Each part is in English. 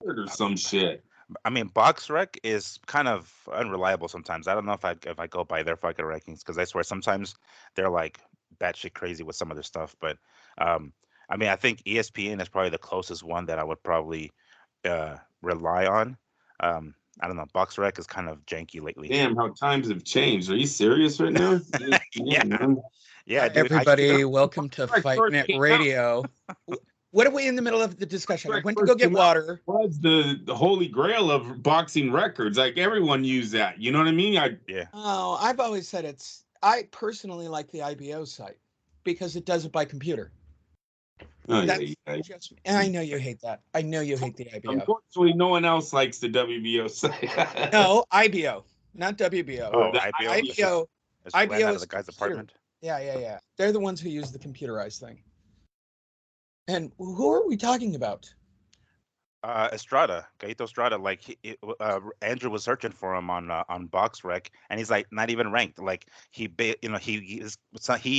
or some shit. I mean, BoxRec is kind of unreliable sometimes. I don't know if I go by their fucking rankings because I swear sometimes they're like batshit crazy with some of their stuff. But um, I mean, I think ESPN is probably the closest one that I would probably rely on. I don't know. BoxRec is kind of janky lately. Damn, how times have changed. Are you serious right now? Yeah, Yeah, man. yeah, Hi, dude. everybody. Welcome to When I Fight first Net came out, Radio. What are we in the middle of the discussion? I when I went to go first get came out, water. was the holy grail of boxing records. Like everyone used that. You know what I mean? Yeah. Oh, I've always said I personally like the IBO site because it does it by computer. Oh yeah, That's yeah. just, and I know you hate that. I know you hate the IBO. Unfortunately, no one else likes the WBO site. No, IBO, not WBO. Oh, The IBO IBO. is ran IBO out of is the guy's computer. apartment. Yeah. They're the ones who use the computerized thing. And who are we talking about? Estrada, Gaito Estrada, like Andrew was searching for him on BoxRec, and he's like not even ranked. Like he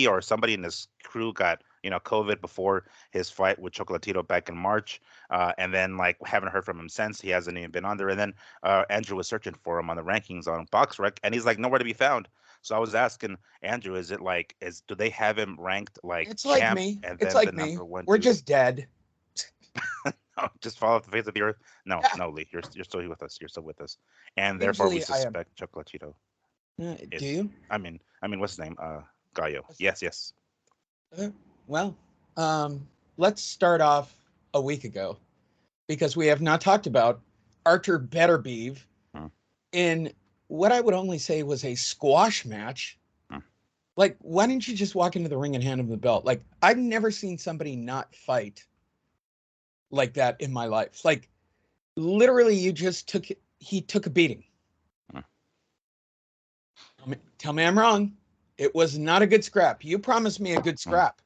or somebody in his crew got COVID before his fight with Chocolatito back in March, and then like haven't heard from him since. He hasn't even been on there. And then Andrew was searching for him on the rankings on BoxRec, and he's like nowhere to be found. So I was asking Andrew, is it like do they have him ranked like It's like champ me. and It's then the like me. number one We're dude? just dead. No, just fall off the face of the earth. No, Yeah. no, Lee, you're still with us. You're still with us, and therefore we Usually I am. suspect Chocolatito Do is. you? I mean, what's his name? Gallo. Yes, yes. Uh, Well, let's start off a week ago because we have not talked about Arthur Betterbeeve Hmm, in what I would only say was a squash match. hmm. Like, why didn't you just walk into the ring and hand him the belt? Like, I've never seen somebody not fight like that in my life. Like, literally, he took a beating. Hmm. Tell me I'm wrong. It was not a good scrap. You promised me a good Hmm. scrap.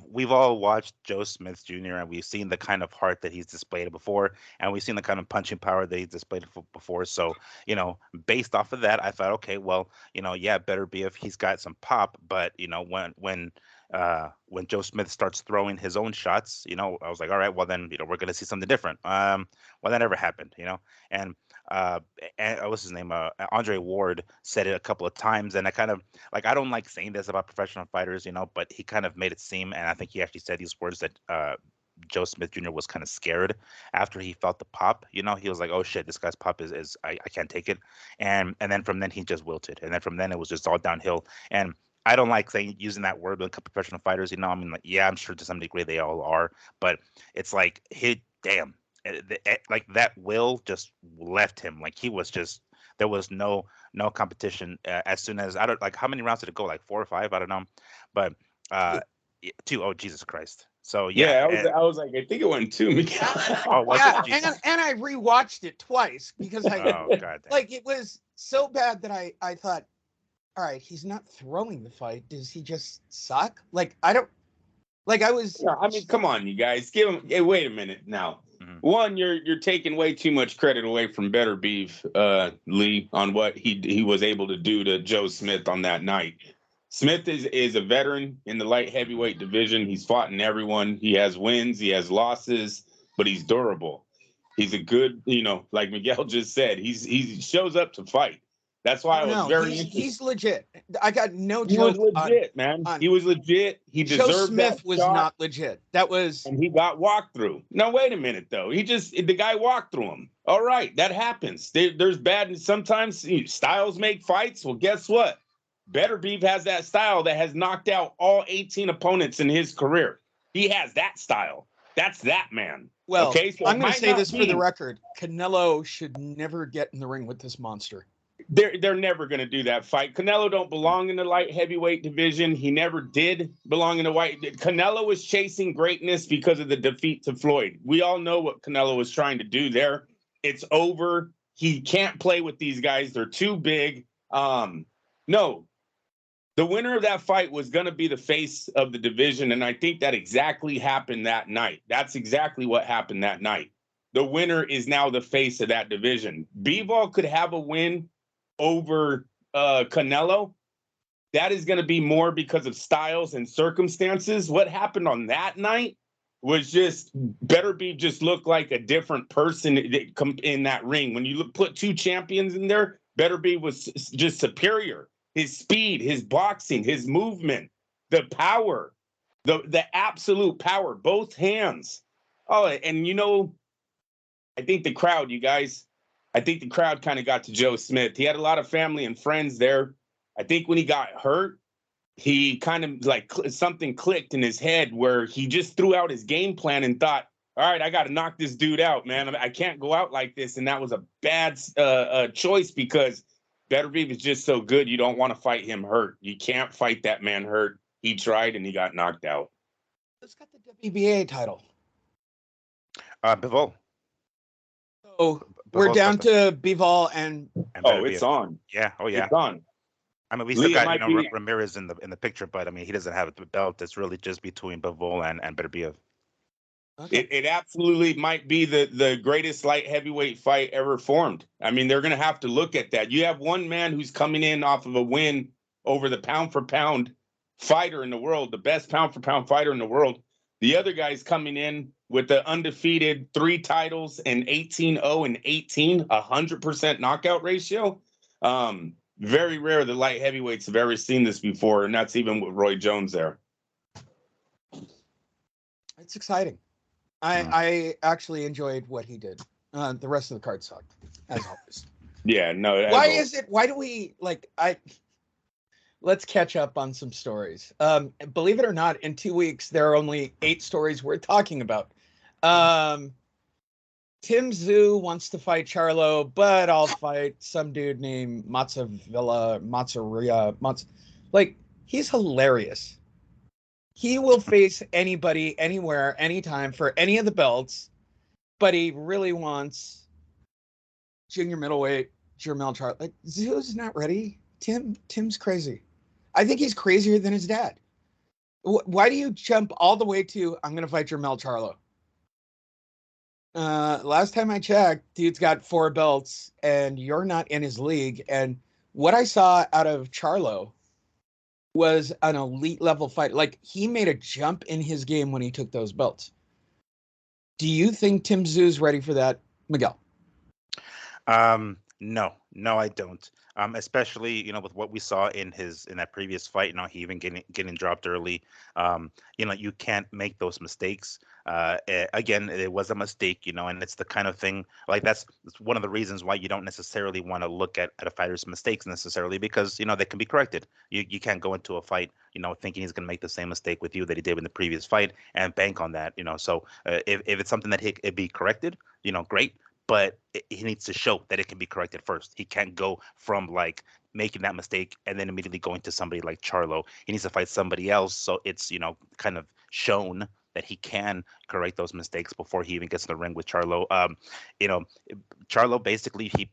We've all watched Joe Smith Jr. and we've seen the kind of heart that he's displayed before, and we've seen the kind of punching power that he's displayed before. So, based off of that, I thought, okay, well, yeah, better be if he's got some pop. But when Joe Smith starts throwing his own shots, I was like, all right, well then, we're gonna see something different. Well, that never happened, and uh, what's his name? Andre Ward said it a couple of times, and I kind of like I don't like saying this about professional fighters, but he kind of made it seem, and I think he actually said these words that Joe Smith Jr. was kind of scared after he felt the pop. He was like, "Oh shit, this guy's pop is I can't take it," and then from then he just wilted, and then from then it was just all downhill. And I don't like saying using that word with professional fighters. I mean, like, yeah, I'm sure to some degree they all are, but it's like, hey, damn, like that will just left him. Like he was just there was no competition as soon as I don't like how many rounds did it go? Like 4 or 5? I don't know, but uh, 2. Oh Jesus Christ! So yeah, Yeah, I was like, I think it went two, Miguel. oh was it? Yeah, Jesus! and I rewatched it twice because I Oh god damn! like it was so bad that I thought, all right, he's not throwing the fight. Does he just suck? Like I don't like I was. Yeah, I mean, come on, you guys, give him. Hey, wait a minute now. Hmm. One, you're taking way too much credit away from Better Beef, Lee, on what he was able to do to Joe Smith on that night. Smith is a veteran in the light heavyweight division. He's fought in everyone. He has wins, he has losses, but he's durable. He's a good, like Miguel just said, he shows up to fight. That's why I was No, very interested. he's legit. I got no He was joke legit, man. on He was legit. He Joe deserved that Smith was shot, not legit. That was and he got walked through. Now, wait a minute, though. The guy walked through him. All right, that happens. There's bad, and sometimes styles make fights. Well, guess what? Better Beef has that style that has knocked out all 18 opponents in his career. He has that style. That's that man. well. Okay, so I'm it going to might say not this for the be. record: Canelo should never get in the ring with this monster. They're never going to do that fight. Canelo don't belong in the light heavyweight division. He never did belong in the white. Canelo was chasing greatness because of the defeat to Floyd. We all know what Canelo was trying to do there. It's over. He can't play with these guys. They're too big. No, the winner of that fight was going to be the face of the division, and I think that exactly happened that night. That's exactly what happened that night. The winner is now the face of that division. Bivol could have a win over Canelo. That is going to be more because of styles and circumstances. What happened on that night was just Beterbiev just looked like a different person in that ring. When you put two champions in there, Beterbiev was just superior. His speed, his boxing, his movement, the power, the absolute power, both hands. Oh, and I think the crowd, you guys, I think the crowd kind of got to Joe Smith. He had a lot of family and friends there. I think when he got hurt, he kind of like something clicked in his head where he just threw out his game plan and thought, all right, I got to knock this dude out, man. I can't go out like this. And that was a bad choice because Beterbiev is just so good. You don't want to fight him hurt. You can't fight that man hurt. He tried and he got knocked out. Who's got the WBA title? Bivol. So we're down to Bivol and it's on. Yeah. Oh, yeah. It's on. I mean, we still got Ramirez in the picture, but I mean, he doesn't have the belt. It's really just between Bivol and Beterbiev. Okay. It absolutely might be the greatest light heavyweight fight ever formed. I mean, they're going to have to look at that. You have one man who's coming in off of a win over the pound for pound fighter in the world, the best pound for pound fighter in the world. The other guy's coming in with the undefeated 3 titles and 18-0 and 18, 100% knockout ratio. Very rare the light heavyweights have ever seen this before, and that's even with Roy Jones there. It's exciting. I actually enjoyed what he did. The rest of the card sucked, as always. Yeah, no. Why do we let's catch up on some stories. Believe it or not, in 2 weeks, there are only 8 stories worth talking about. Tim Tszyu wants to fight Charlo, but I'll fight some dude named Mazzavilla. Like, he's hilarious. He will face anybody, anywhere, anytime for any of the belts, but he really wants junior middleweight Jermell Charlo. Like, Tszyu's not ready. Tim's crazy. I think he's crazier than his dad. Why do you jump all the way to, I'm going to fight Jermell Charlo? Last time I checked, dude's got 4 belts and you're not in his league. And what I saw out of Charlo was an elite level fight. Like, he made a jump in his game when he took those belts. Do you think Tim Tszyu's ready for that, Miguel? No, I don't. Especially, with what we saw in that previous fight, he even getting dropped early. You can't make those mistakes. Again, it was a mistake, and it's the kind of thing like that's one of the reasons why you don't necessarily want to look at a fighter's mistakes necessarily, because they can be corrected. You can't go into a fight, thinking he's going to make the same mistake with you that he did in the previous fight and bank on that. So if it's something that it be corrected, great. But he needs to show that it can be corrected first. He can't go from like making that mistake and then immediately going to somebody like Charlo. He needs to fight somebody else, so it's kind of shown that he can correct those mistakes before he even gets in the ring with Charlo. Charlo basically he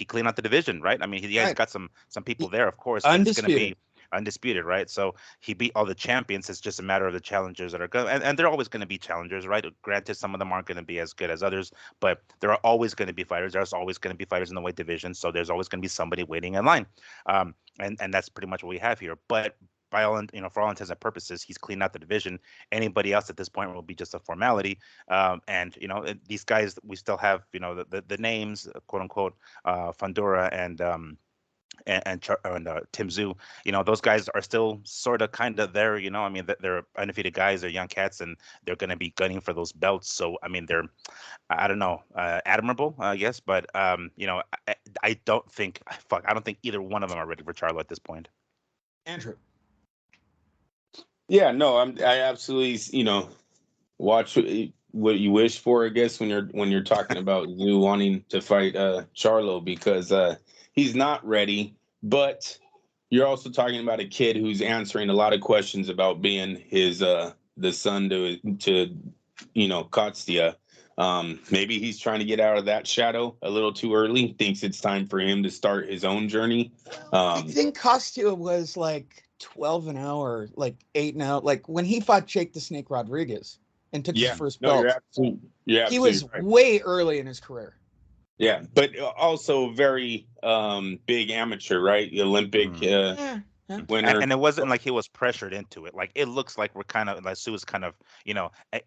cleaned out the division, right? I mean, he has got some people there, of course. Undisputed. It's going to be undisputed, right? So he beat all the champions. It's just a matter of the challengers that are good, and they're always going to be challengers, right? Granted, some of them aren't going to be as good as others, but there are always going to be fighters. There's always going to be fighters in the weight division, so there's always going to be somebody waiting in line, and that's pretty much what we have here. But by all, for all intents and purposes, he's cleaned out the division. Anybody else at this point will be just a formality. And these guys, we still have the names, quote unquote, Fundora and Tim Tszyu. Those guys are still sort of kind of there. I mean, they're undefeated guys. They're young cats, and they're going to be gunning for those belts. So I mean, they're I don't know, admirable, I guess. But I don't think I don't think either one of them are ready for Charlo at this point. Andrew. Yeah, no, I absolutely, watch what you wish for, I guess, when you're talking about Tszyu wanting to fight Charlo, because he's not ready, but you're also talking about a kid who's answering a lot of questions about being his the son to Kostya. Maybe he's trying to get out of that shadow a little too early. Thinks it's time for him to start his own journey. I think Kostya was like 12 an hour, like 8 an hour. Like when he fought Jake the Snake Rodriguez and took his first belt. He was right. Way early in his career. Yeah, but also very big amateur, right? Olympic. winner. And it wasn't like he was pressured into it. Like it looks like we're kind of like Sue is kind of,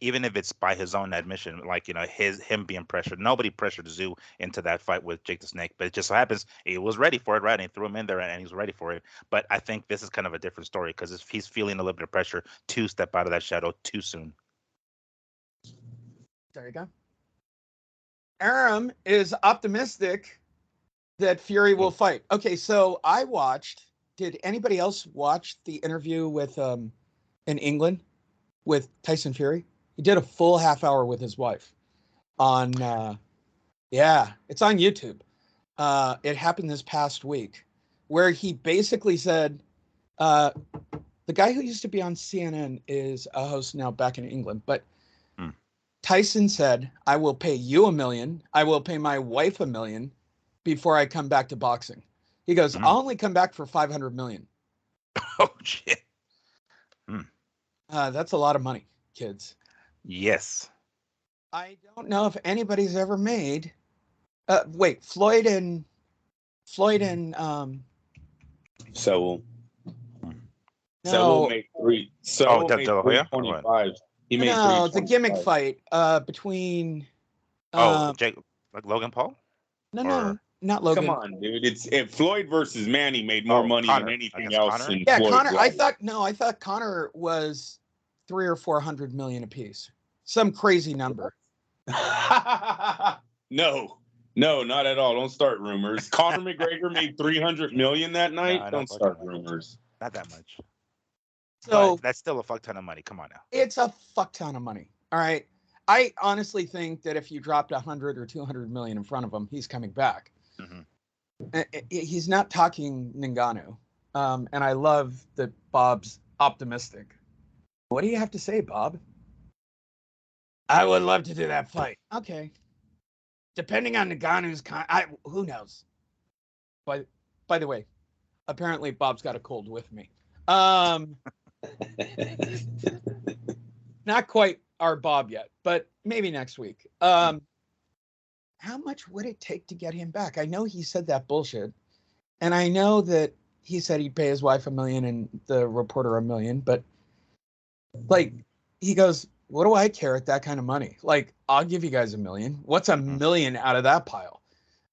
even if it's by his own admission, like him being pressured. Nobody pressured Zoo into that fight with Jake the Snake, but it just so happens he was ready for it, right? And he threw him in there, and he was ready for it. But I think this is kind of a different story because he's feeling a little bit of pressure to step out of that shadow too soon. There you go. Aram is optimistic that Fury will fight. Okay, so I watched. Did anybody else watch the interview with in England with Tyson Fury? He did a full half hour with his wife on it's on YouTube. It happened this past week where he basically said the guy who used to be on CNN is a host now back in England, but Tyson said, I will pay you $1 million. I will pay my wife $1 million before I come back to boxing. He goes, I'll only come back for $500 million. Oh, shit. That's a lot of money, kids. Yes. I don't know if anybody's ever made. Wait, Floyd and So no, made three. So De made La Hoya? 325. He made no, the 325. gimmick fight between. Jake, like Logan Paul? No, not Logan. Come on, dude. It's Floyd versus Manny made more money Connor, than anything against else. Connor? In Yeah, Floyd Connor. lost. I thought Connor was 300 or 400 million apiece. Some crazy number. No, not at all. Don't start rumors. Conor McGregor made 300 million that night. No, Don't start rumors. Not that much. So but that's still a fuck ton of money. Come on now. It's a fuck ton of money. All right. I honestly think that if you dropped 100 or 200 million in front of him, he's coming back. Mm-hmm. He's not talking Ngannou. And I love that Bob's optimistic. What do you have to say, Bob? I would love to do that fight. Okay. Depending on Ngannou's who knows? By the way, apparently Bob's got a cold with me. Not quite our Bob yet, but maybe next week. How much would it take to get him back? I know he said that bullshit, and I know that he said he'd pay his wife $1 million and the reporter $1 million, but like he goes, what do I care at that kind of money? Like, I'll give you guys $1 million. What's $1 million out of that pile?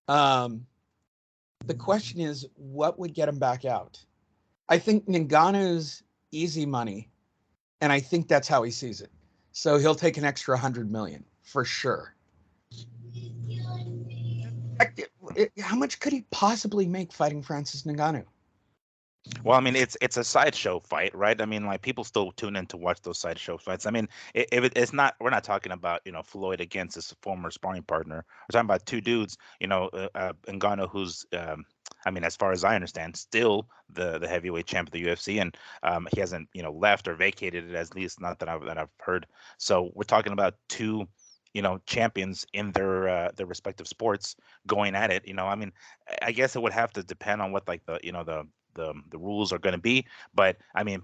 The question is, what would get him back out? I think Ngannou's easy money, and I think that's how he sees it. So he'll take an extra 100 million for sure. How much could he possibly make fighting Francis Ngannou? Well, I mean, it's a sideshow fight, right? I mean, like people still tune in to watch those sideshow fights. I mean, it's not. We're not talking about Floyd against his former sparring partner. We're talking about two dudes. Ngannou, who's I mean, as far as I understand, still the heavyweight champ of the UFC, and he hasn't left or vacated it, at least not that I've heard. So we're talking about two champions in their respective sports going at it. I mean, I guess it would have to depend on what like the rules are going to be, but I mean,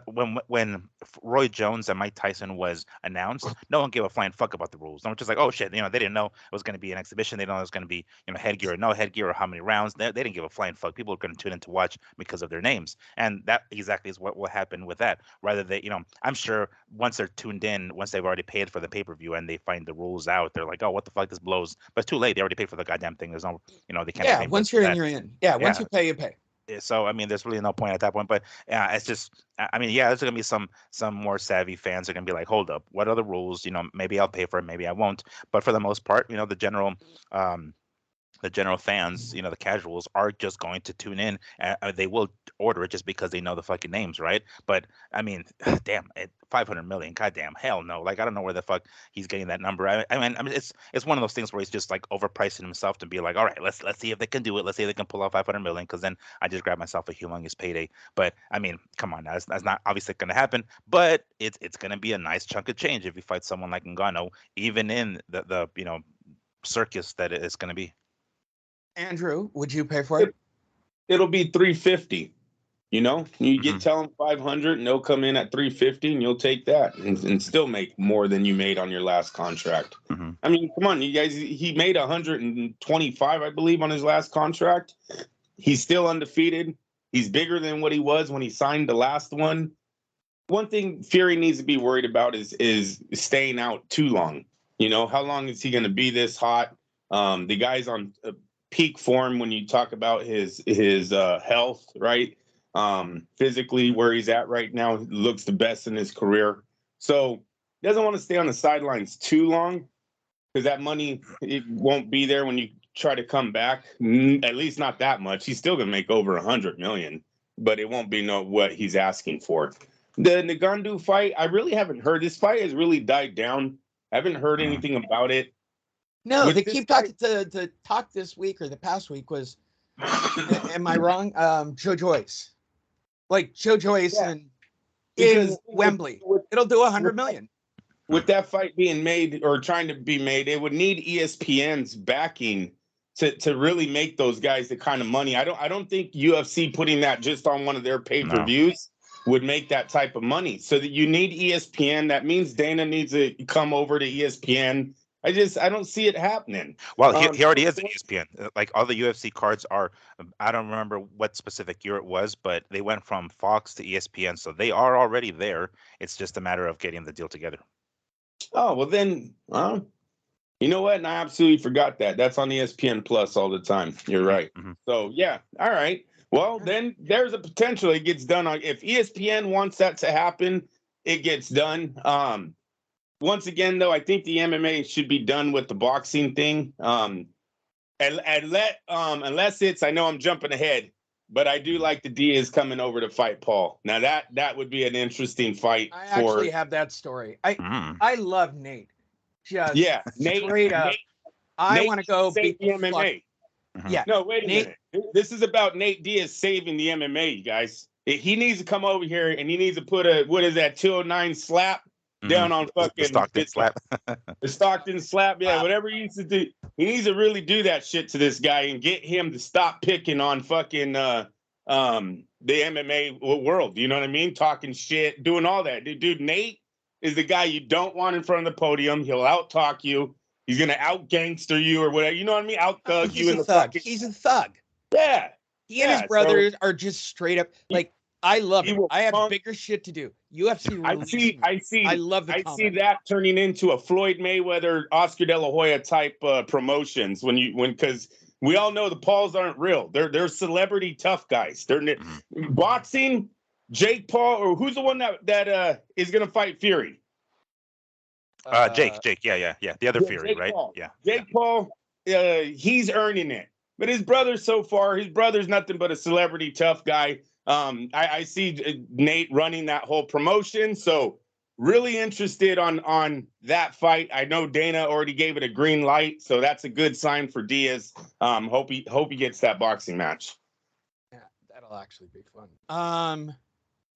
when Roy Jones and Mike Tyson was announced, no one gave a flying fuck about the rules. No one was just like, oh shit, they didn't know it was going to be an exhibition. They didn't know it was going to be headgear or no headgear or how many rounds. They didn't give a flying fuck. People are going to tune in to watch because of their names, and that exactly is what will happen with that. Rather they, I'm sure once they're tuned in, once they've already paid for the pay-per-view and they find the rules out, they're like, oh, what the fuck, this blows. But it's too late. They already paid for the goddamn thing. There's no, they can't. Yeah, once you're in, you're in. Yeah, once you pay, you pay. So I mean, there's really no point at that point. But it's just, I mean, there's gonna be some more savvy fans are gonna be like, hold up, what are the rules? Maybe I'll pay for it, maybe I won't. But for the most part, the general fans, the casuals are just going to tune in. They will order it just because they know the fucking names, right? But I mean, damn, 500 million, goddamn, hell no. Like I don't know where the fuck he's getting that number. I mean, it's one of those things where he's just like overpricing himself to be like, all right, let's see if they can do it. Let's see if they can pull out 500 million, because then I just grab myself a humongous payday. But I mean, come on, that's not obviously going to happen. But it's going to be a nice chunk of change if you fight someone like Ngannou, even in the circus that it is going to be. Andrew, would you pay for it? It'll be 350. You tell them 500 and they'll come in at 350 and you'll take that and still make more than you made on your last contract. Mm-hmm. I mean, come on, you guys, he made 125, I believe, on his last contract. He's still undefeated. He's bigger than what he was when he signed the last one. One thing Fury needs to be worried about is staying out too long. You know, how long is he going to be this hot? The guy's on peak form when you talk about his health, right? Physically, where he's at right now, he looks the best in his career. So he doesn't want to stay on the sidelines too long because that money, it won't be there when you try to come back. At least not that much. He's still going to make over 100 million, but it won't be what he's asking for. The Ngannou fight, I really haven't heard. This fight has really died down. I haven't heard anything about it. No, With they this keep fight- talking. The talk this week or the past week was, am I wrong? Joe Joyce, like Joe Joyce Yeah, in because Wembley, with it'll do 100 million. that fight being made or trying to be made, it would need ESPN's backing to really make those guys the kind of money. I don't think UFC putting that just on one of their pay-per-views would make that type of money. So that you need ESPN. That means Dana needs to come over to ESPN. I don't see it happening. Well, he already is at ESPN. Like all the UFC cards are, I don't remember what specific year it was, but they went from Fox to ESPN, so they are already there. It's just a matter of getting the deal together. Oh, well then, you know what? And I absolutely forgot that. That's on ESPN Plus all the time. You're right. Mhm. So yeah, all right. Well, then there's a potential it gets done. If ESPN wants that to happen, it gets done. Once again, though, I think the MMA should be done with the boxing thing. And unless it's, I know I'm jumping ahead, but I do like the Diaz coming over to fight Paul. Now that would be an interesting fight. I actually have that story. I love Nate. Just straight up. I want to go beat the MMA. Yeah. No, wait a minute. This is about Nate Diaz saving the MMA, you guys. He needs to come over here and he needs to put a 209 slap down on fucking the Stockton slap. The Stockton slap, yeah, whatever he used to do. He needs to really do that shit to this guy and get him to stop picking on fucking the MMA world. You know what I mean? Talking shit, doing all that. Dude, Nate is the guy you don't want in front of the podium. He'll out-talk you. He's gonna out-gangster you or whatever. You know what I mean? Out-thug you in the thug. fucking... He's a thug. Yeah. He and his brothers are just straight up like, I love it. I have bigger shit to do. UFC. I love the comment. See that turning into a Floyd Mayweather, Oscar De La Hoya type promotions because we all know the Pauls aren't real. They're celebrity tough guys. They're boxing. Jake Paul, or who's the one that is gonna fight Fury? Jake. Yeah. The other Fury, right? Paul. Yeah. Jake Paul. He's earning it. But his brother's nothing but a celebrity tough guy. I see Nate running that whole promotion, so really interested on that fight. I know Dana already gave it a green light, so that's a good sign for Diaz. Hope he gets that boxing match. Yeah, that'll actually be fun.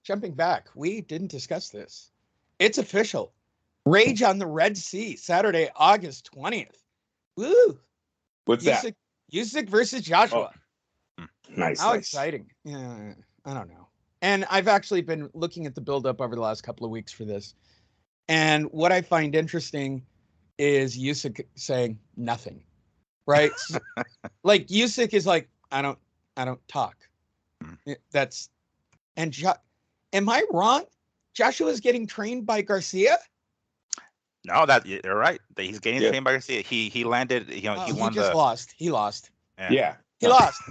Jumping back, we didn't discuss this. It's official. Rage on the Red Sea, Saturday, August 20th. Woo! What's that? Usyk versus Joshua. Oh. Nice. How exciting. Yeah, I don't know. And I've actually been looking at the build-up over the last couple of weeks for this. And what I find interesting is Usyk saying nothing, right? Like Usyk is like, I don't talk. Am I wrong? Joshua's getting trained by Garcia? No, you're right. He's getting trained by Garcia. He landed. He won. Lost. He lost. Yeah. He lost.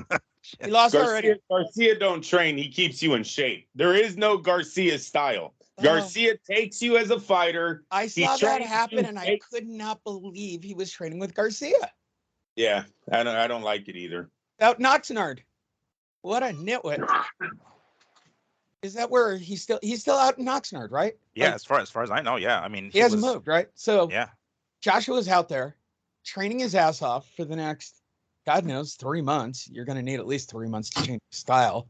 He lost already. Garcia don't train. He keeps you in shape. There is no Garcia style. Garcia takes you as a fighter. I saw that happen, and I could not believe he was training with Garcia. Yeah, I don't like it either. Out Oxnard. What a nitwit. Is that where he's still out in Oxnard, right? Yeah, like, as far as I know, yeah. I mean, he hasn't moved, right? So yeah, Joshua's out there training his ass off for the next, God knows, 3 months. You're going to need at least 3 months to change style.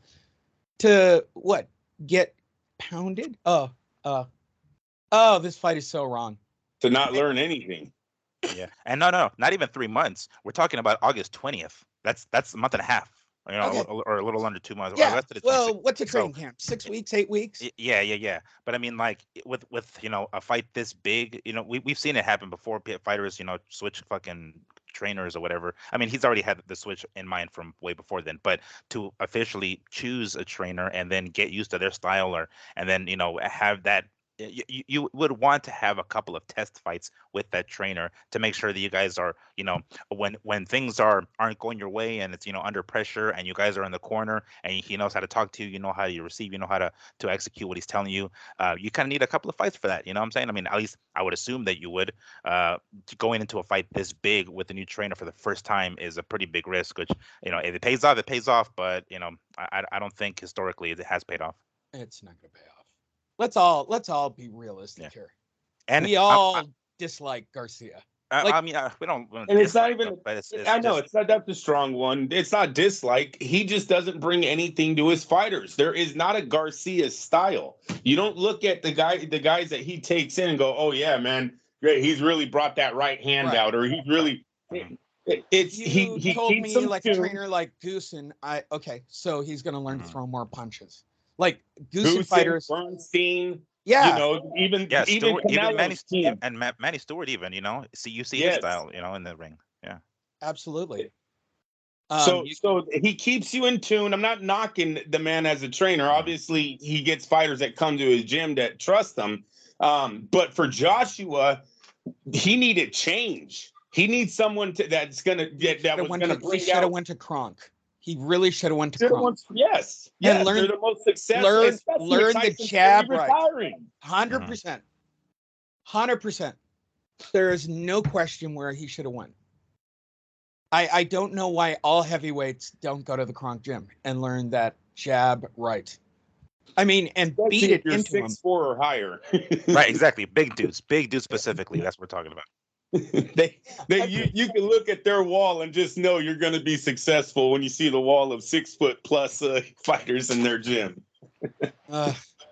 To what? Get pounded? Oh, this fight is so wrong. To not learn anything. Yeah, and no, not even 3 months. We're talking about August 20th. That's a month and a half. Or a little under 2 months. Yeah. Well, what's a training camp? 6 weeks, 8 weeks? Yeah. But I mean, like with a fight this big, we've seen it happen before. Fighters, switch fucking trainers or whatever. I mean, he's already had the switch in mind from way before then, but to officially choose a trainer and then get used to their style, or and then have that. You would want to have a couple of test fights with that trainer to make sure that you guys are, when things aren't going your way and it's under pressure and you guys are in the corner and he knows how to talk to you, you know how to receive, you know how to execute what he's telling you. You kind of need a couple of fights for that. You know what I'm saying? I mean, at least I would assume that you would. Going into a fight this big with a new trainer for the first time is a pretty big risk, which if it pays off, it pays off. But I don't think historically it has paid off. It's not going to pay off. Let's all be realistic here. And we all dislike Garcia. I mean, we don't. And it's not even. But it's I know just, it's not. That's a strong one. It's not dislike. He just doesn't bring anything to his fighters. There is not a Garcia style. You don't look at the guys that he takes in and go, "Oh yeah, man, great. He's really brought that right hand out," or he's really. He told keeps me like a tuned. trainer like Goosen. So he's going to learn to throw more punches. Like Goosen fighters, Bernstein. Yeah. Even Stewart, even Manny, team. and Manny Stewart, even you see his style, in the ring. Yeah, absolutely. So he keeps you in tune. I'm not knocking the man as a trainer. Obviously, he gets fighters that come to his gym that trust him. But for Joshua, he needed change. He needs someone that's going to get that was going to bring out. He should have went to Kronk. He really should have went to Kronk. Yes. And they're the most successful. Learn the jab right. 100%. 100%. There is no question where he should have went. I don't know why all heavyweights don't go to the Kronk gym and learn that jab right. I mean, and especially beat it into 6'4" or higher. Right, exactly. Big dudes specifically. That's what we're talking about. You can look at their wall and just know you're going to be successful when you see the wall of 6 foot plus fighters in their gym.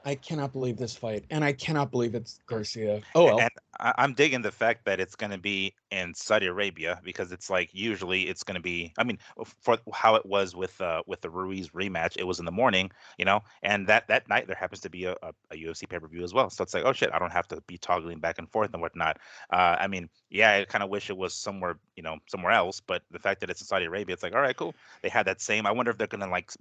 I cannot believe this fight, and I cannot believe it's Garcia. Oh well. And I'm digging the fact that it's going to be in Saudi Arabia, because it's like usually it's going to be. I mean, for how it was with the Ruiz rematch, it was in the morning, and that night there happens to be a UFC pay-per-view as well. So it's like, oh shit, I don't have to be toggling back and forth and whatnot. I mean, yeah, I kind of wish it was somewhere else, but the fact that it's in Saudi Arabia, it's like, all right, cool. They had that same. I wonder if they're going to like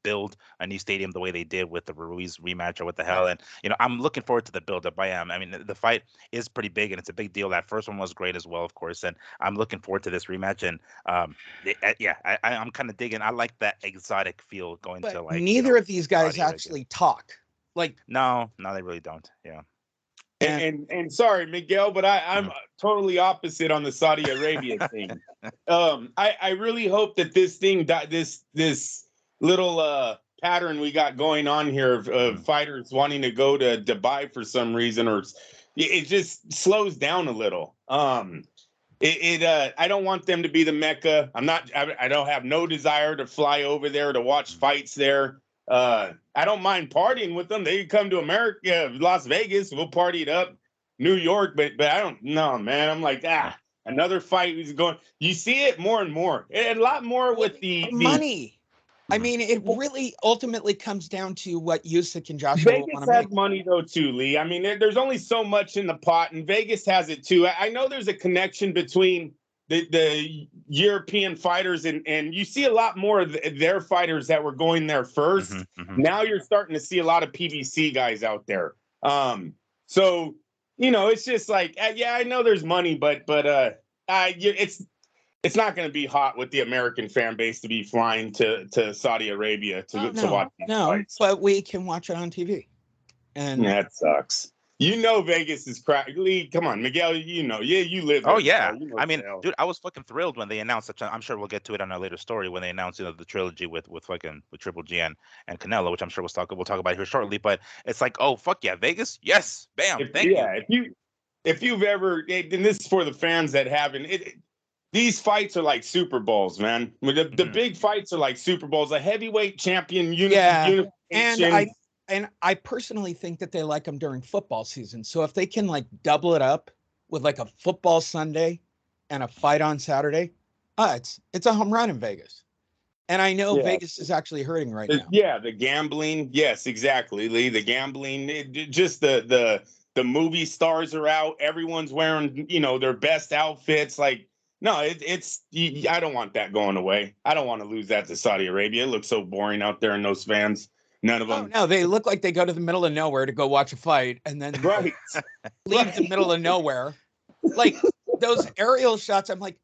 build a new stadium the way they did with the Ruiz rematch, or what the hell. And I'm looking forward to the build-up. I am. I mean, the fight is pretty big and it's a big deal. That first one was great as well, of course, and I'm looking forward to this rematch. And I'm kind of digging. I like that exotic feel going to like. Neither of these guys actually talk. Like no, they really don't. Yeah. And sorry, Miguel, but I'm totally opposite on the Saudi Arabia thing. I really hope that this thing, this little pattern we got going on here of fighters wanting to go to Dubai for some reason, or it just slows down a little. I don't want them to be the Mecca. I don't have no desire to fly over there to watch fights there. I don't mind partying with them. They can come to America, Las Vegas. We'll party it up. New York, but I don't know, man. I'm like, another fight is going. You see it more and more, and a lot more with the money. I mean, it really ultimately comes down to what Usyk and Joshua want to make. Vegas has money though too, Lee. I mean, there's only so much in the pot, and Vegas has it too. I know there's a connection between the European fighters and you see a lot more of their fighters that were going there first. Now you're starting to see a lot of PBC guys out there. So it's just like, I know there's money, but it's not going to be hot with the American fan base to be flying to Saudi Arabia to watch these fights. But we can watch it on TV. And that sucks. Vegas is crack. Lee, come on, Miguel. You live there. Oh yeah. I mean, dude, I was fucking thrilled when they announced such. I'm sure we'll get to it on a later story when they announced the trilogy with Triple G and Canelo, which I'm sure we'll talk about here shortly. But it's like, oh fuck yeah, Vegas, yes, bam, thank you. If you've ever, and this is for the fans that haven't, these fights are like Super Bowls, man. The big fights are like Super Bowls. A heavyweight champion, unification. And I personally think that they like them during football season. So if they can like double it up with like a football Sunday and a fight on Saturday, it's a home run in Vegas. And I know Vegas is actually hurting right now. Yeah, the gambling. Yes, exactly, Lee. The gambling. Just the movie stars are out. Everyone's wearing their best outfits. Like No, I don't want that going away. I don't want to lose that to Saudi Arabia. It looks so boring out there, and those fans, none of Oh them. no, they look like they go to the middle of nowhere to go watch a fight and then Right. leave the middle of nowhere. Like those aerial shots, I'm like,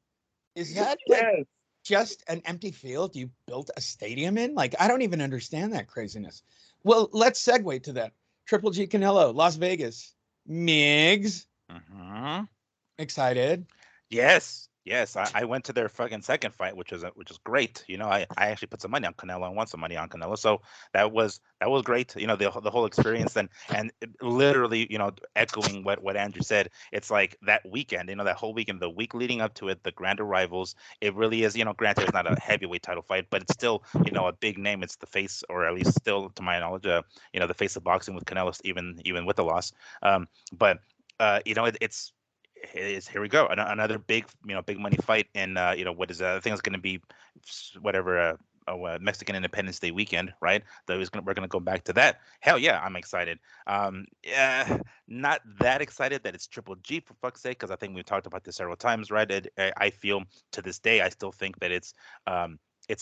is that like Yes. just an empty field you built a stadium in? Like, I don't even understand that craziness. Well, let's segue to that. Triple G Canelo, Las Vegas. Migs, Mhm. excited. Yes. I went to their fucking second fight, which was great. You know, I actually put some money on Canelo and won some money on Canelo, so that was great. You know, the whole experience literally, you know, echoing what Andrew said. It's like that weekend, you know, that whole weekend, the week leading up to it, the grand arrivals. It really is. You know, granted, it's not a heavyweight title fight, but it's still, you know, a big name. It's the face, or at least still, to my knowledge, you know, the face of boxing with Canelo, even with the loss. But you know, it's here we go, another big, you know, big money fight in, you know, what is I think it's going to be whatever, Mexican Independence Day weekend, right? We're gonna go back to that. Hell yeah, I'm excited. Yeah, not that excited that it's Triple G, for fuck's sake, because I think we've talked about this several times, right? I feel to this day, I still think that it's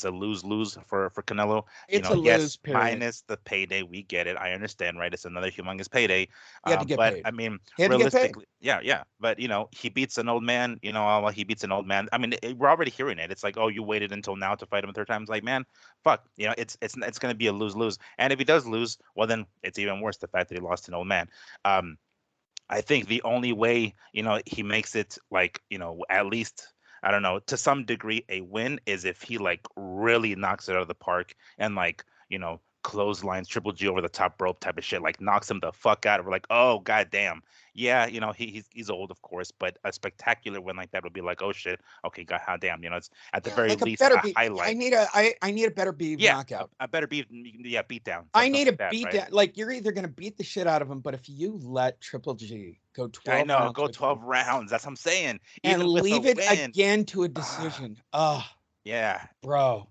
a lose-lose for Canelo. You It's know, a yes, lose, period. minus the payday, we get it. I understand, right? It's another humongous payday. He had to get But paid. I mean, He had to get paid. realistically, yeah. But you know, he beats an old man. You know, well, he beats an old man. I mean, we're already hearing it. It's like, oh, you waited until now to fight him a third time. It's like, man, fuck. You know, it's going to be a lose-lose. And if he does lose, well, then it's even worse, the fact that he lost an old man. I think the only way, you know, he makes it, like, you know, at least, I don't know, to some degree a win, is if he like really knocks it out of the park and, like, you know, clotheslines Triple G over the top rope type of shit, like knocks him the fuck out. We're like, oh goddamn, yeah, you know, he's old, of course, but a spectacular win like that would be like, oh shit, okay, god damn, you know, it's at the Yeah, very like a least better a beat. highlight. I need a better beat Yeah, knockout. a better beat, yeah, beat down, I something need a like that, beat right? down. Like, you're either gonna beat the shit out of him, but if you let Triple G go I 12 know, rounds go with 12 him rounds. That's what I'm saying. and Even with a leave it win, again to a ah, decision, oh, yeah. bro,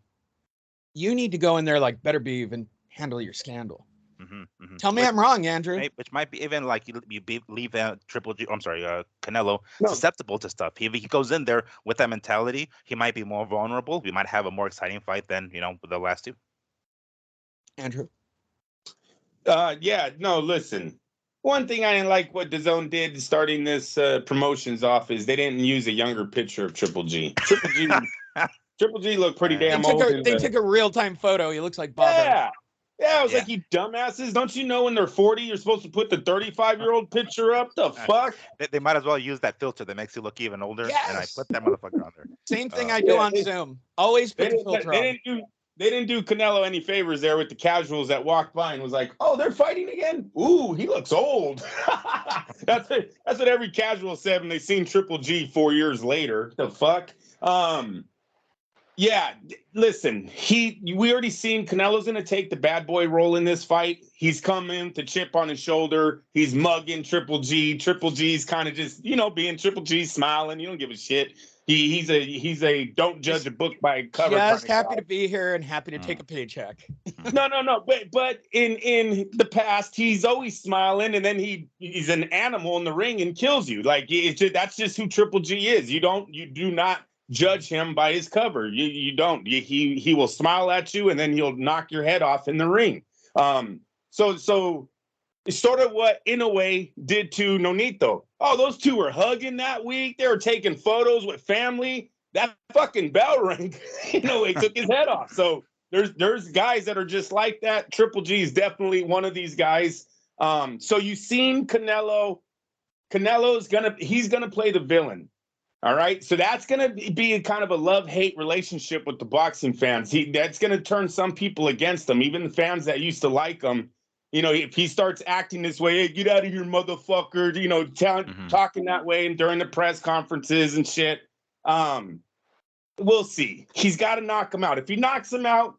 you need to go in there like better be even handle your scandal. Hmm, hmm. Tell me Which I'm wrong, Andrew. which might be even like leave Triple G. I'm sorry, Canelo No, susceptible to stuff. If he goes in there with that mentality, he might be more vulnerable. We might have a more exciting fight than, you know, the last two. Andrew. yeah, no, listen. One thing I didn't like what DAZN did starting this promotions off is they didn't use a younger picture of Triple G. Triple G looked pretty They damn took old a in they the. took a real-time photo. He looks like Bob Evans. Yeah. Yeah, I was Yeah. like, you dumbasses. Don't you know when they're 40, you're supposed to put the 35-year-old picture up? The fuck? They might as well use that filter that makes you look even older, and I Yes. put that motherfucker on there. Same thing Uh, I do Yeah, on Zoom. Always they put the didn't filter they on. didn't do they didn't do Canelo any favors there with the casuals that walked by and was like, oh, they're fighting again. Ooh, he looks old. That's what every casual said when they seen Triple G 4 years later. The fuck? Yeah, listen, we already seen Canelo's gonna take the bad boy role in this fight. He's coming with the chip on his shoulder. He's mugging Triple G. Triple G's kind of just, you know, being Triple G, smiling. You don't give a shit. He's a don't judge a book by cover kind Just of happy guy. to be here and happy to mm, take a paycheck. No. But in the past, he's always smiling, and then he's an animal in the ring and kills you. Like that's just who Triple G is. You do not judge him by his cover. You don't. He will smile at you, and then he'll knock your head off in the ring. So it's sort of what Inoue did to Nonito. Oh, those two were hugging that week. They were taking photos with family. That fucking bell rang. Inoue took his head off. So there's guys that are just like that. Triple G is definitely one of these guys. So you've seen Canelo. He's gonna play the villain. All right. So that's gonna be a kind of a love-hate relationship with the boxing fans. That's gonna turn some people against him, even the fans that used to like him. You know, if he starts acting this way, hey, get out of here, motherfucker, you know, talking that way and during the press conferences and shit. We'll see. He's got to knock him out. If he knocks him out,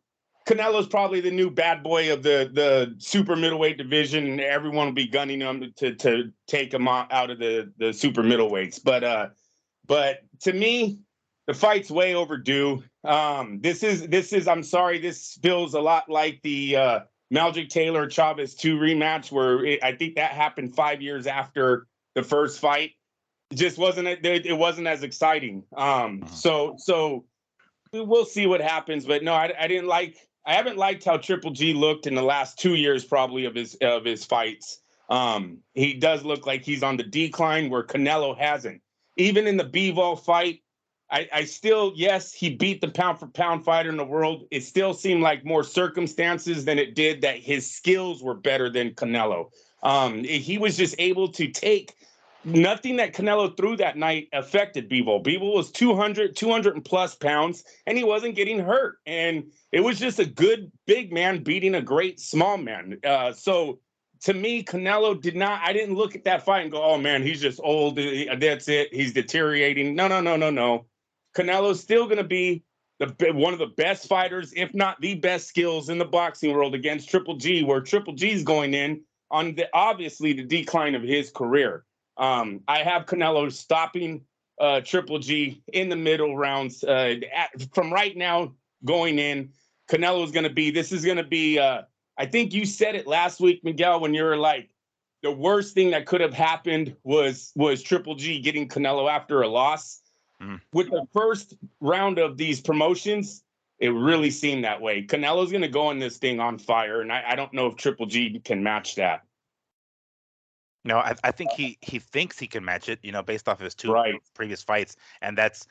Canelo's probably the new bad boy of the super middleweight division, and everyone will be gunning him to take him out of the super middleweights. But to me, the fight's way overdue. This is. I'm sorry. This feels a lot like the Maldrick Taylor Chavez 2 rematch, where I think that happened 5 years after the first fight. just wasn't it wasn't as exciting. So we'll see what happens. But no, I haven't liked how Triple G looked in the last 2 years, probably of his fights. He does look like he's on the decline where Canelo hasn't. Even in the Bivol fight, I still, yes, he beat the pound for pound fighter in the world. It still seemed like more circumstances than it did that his skills were better than Canelo. He was just able to take nothing that Canelo threw that night affected Bivol. Bivol was 200 and plus pounds, and he wasn't getting hurt. And it was just a good big man beating a great small man. So to me, Canelo I didn't look at that fight and go, oh man, he's just old. That's it. He's deteriorating. No. Canelo's still going to be one of the best fighters, if not the best skills in the boxing world against Triple G, where Triple G's going in on obviously the decline of his career. I have Canelo stopping Triple G in the middle rounds. From right now going in, Canelo's going to be, I think you said it last week, Miguel, when you were like, the worst thing that could have happened was Triple G getting Canelo after a loss. With the first round of these promotions, it really seemed that way. Canelo's going to go in this thing on fire, and I don't know if Triple G can match that. No, I think he thinks he can match it, based off of his two previous fights, and that's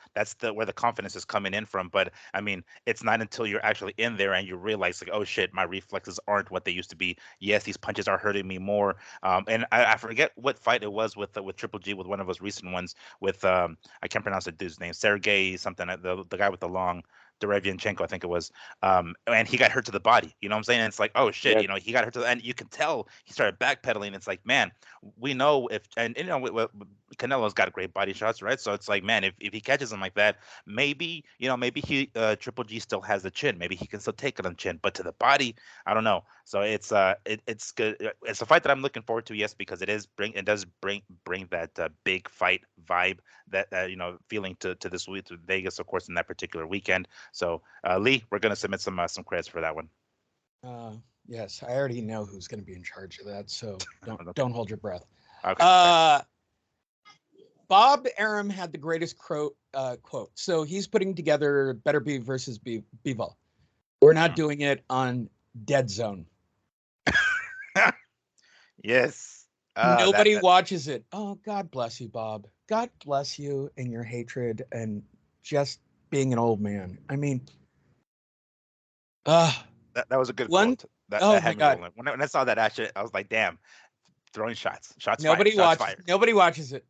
where the confidence is coming in from. But I mean, it's not until you're actually in there and you realize, like, oh shit, my reflexes aren't what they used to be. Yes, these punches are hurting me more. And I forget what fight it was with Triple G, with one of his recent ones with I can't pronounce the dude's name, Sergey something, the guy with the long. Derevianchenko, I think it was, and he got hurt to the body. You know what I'm saying? And it's like, oh shit, he got hurt to, and you can tell he started backpedaling. It's like, man, we know Canelo's got great body shots, right? So it's like, man, if he catches him like that, maybe he Triple G still has the chin. Maybe he can still take it on the chin, but to the body, I don't know. So it's good. It's a fight that I'm looking forward to, yes, because it does bring that big fight vibe, that feeling to this week, to Vegas, of course, in that particular weekend. So Lee, we're gonna submit some credits for that one. Yes, I already know who's going to be in charge of that, so don't hold your breath. Okay. Bob Arum had the greatest quote. So he's putting together Better Be versus Bivol. We're not doing it on Dead Zone. Yes. Nobody watches it. Oh, God bless you, Bob. God bless you and your hatred and just being an old man. I mean, that was a good quote. Oh my God! When I saw that, actually, I was like, "Damn, throwing shots. Nobody watches it.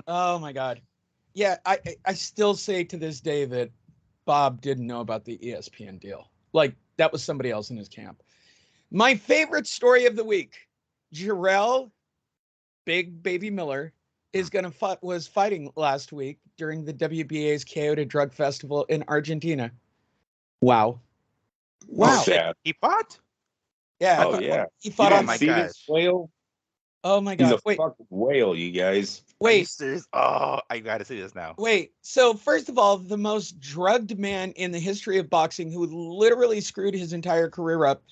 Oh my God! Yeah, I still say to this day that Bob didn't know about the ESPN deal. Like, that was somebody else in his camp. My favorite story of the week: Jarrell, Big Baby Miller, was fighting last week during the WBA's KO to Drug Festival in Argentina. Wow. Wow. He fought? Yeah. Oh, yeah. He fought on my God. Whale? Oh my God. He's a fucking whale, you guys. Wait. Oh, I got to see this now. Wait. So first of all, the most drugged man in the history of boxing, who literally screwed his entire career up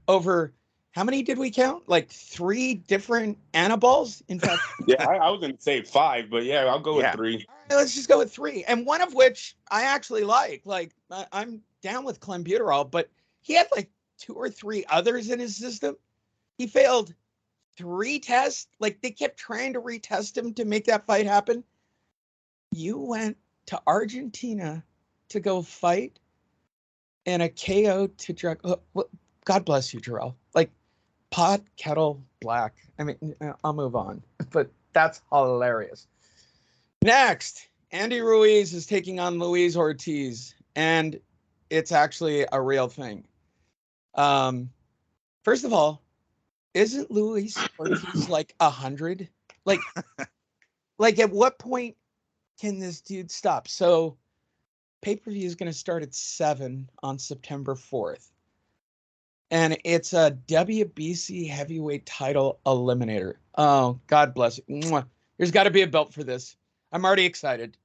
over, how many did we count? Like 3 different anabols? In fact. Yeah, I was going to say 5, but yeah, I'll go with 3. All right, let's just go with 3. And one of which I actually like. Like, I'm down with clenbuterol, but he had like 2 or 3 others in his system. He failed 3 tests. Like, they kept trying to retest him to make that fight happen. You went to Argentina to go fight and a KO to drug. God bless you, Jarrell. Like, pot, kettle, black. I mean, I'll move on, but that's hilarious. Next, Andy Ruiz is taking on Luis Ortiz, and it's actually a real thing. First of all, isn't Luis Ortiz like 100? Like at what point can this dude stop? So pay-per-view is going to start at 7 on September 4th. And it's a WBC heavyweight title eliminator. Oh, God bless it. Mwah. There's got to be a belt for this. I'm already excited.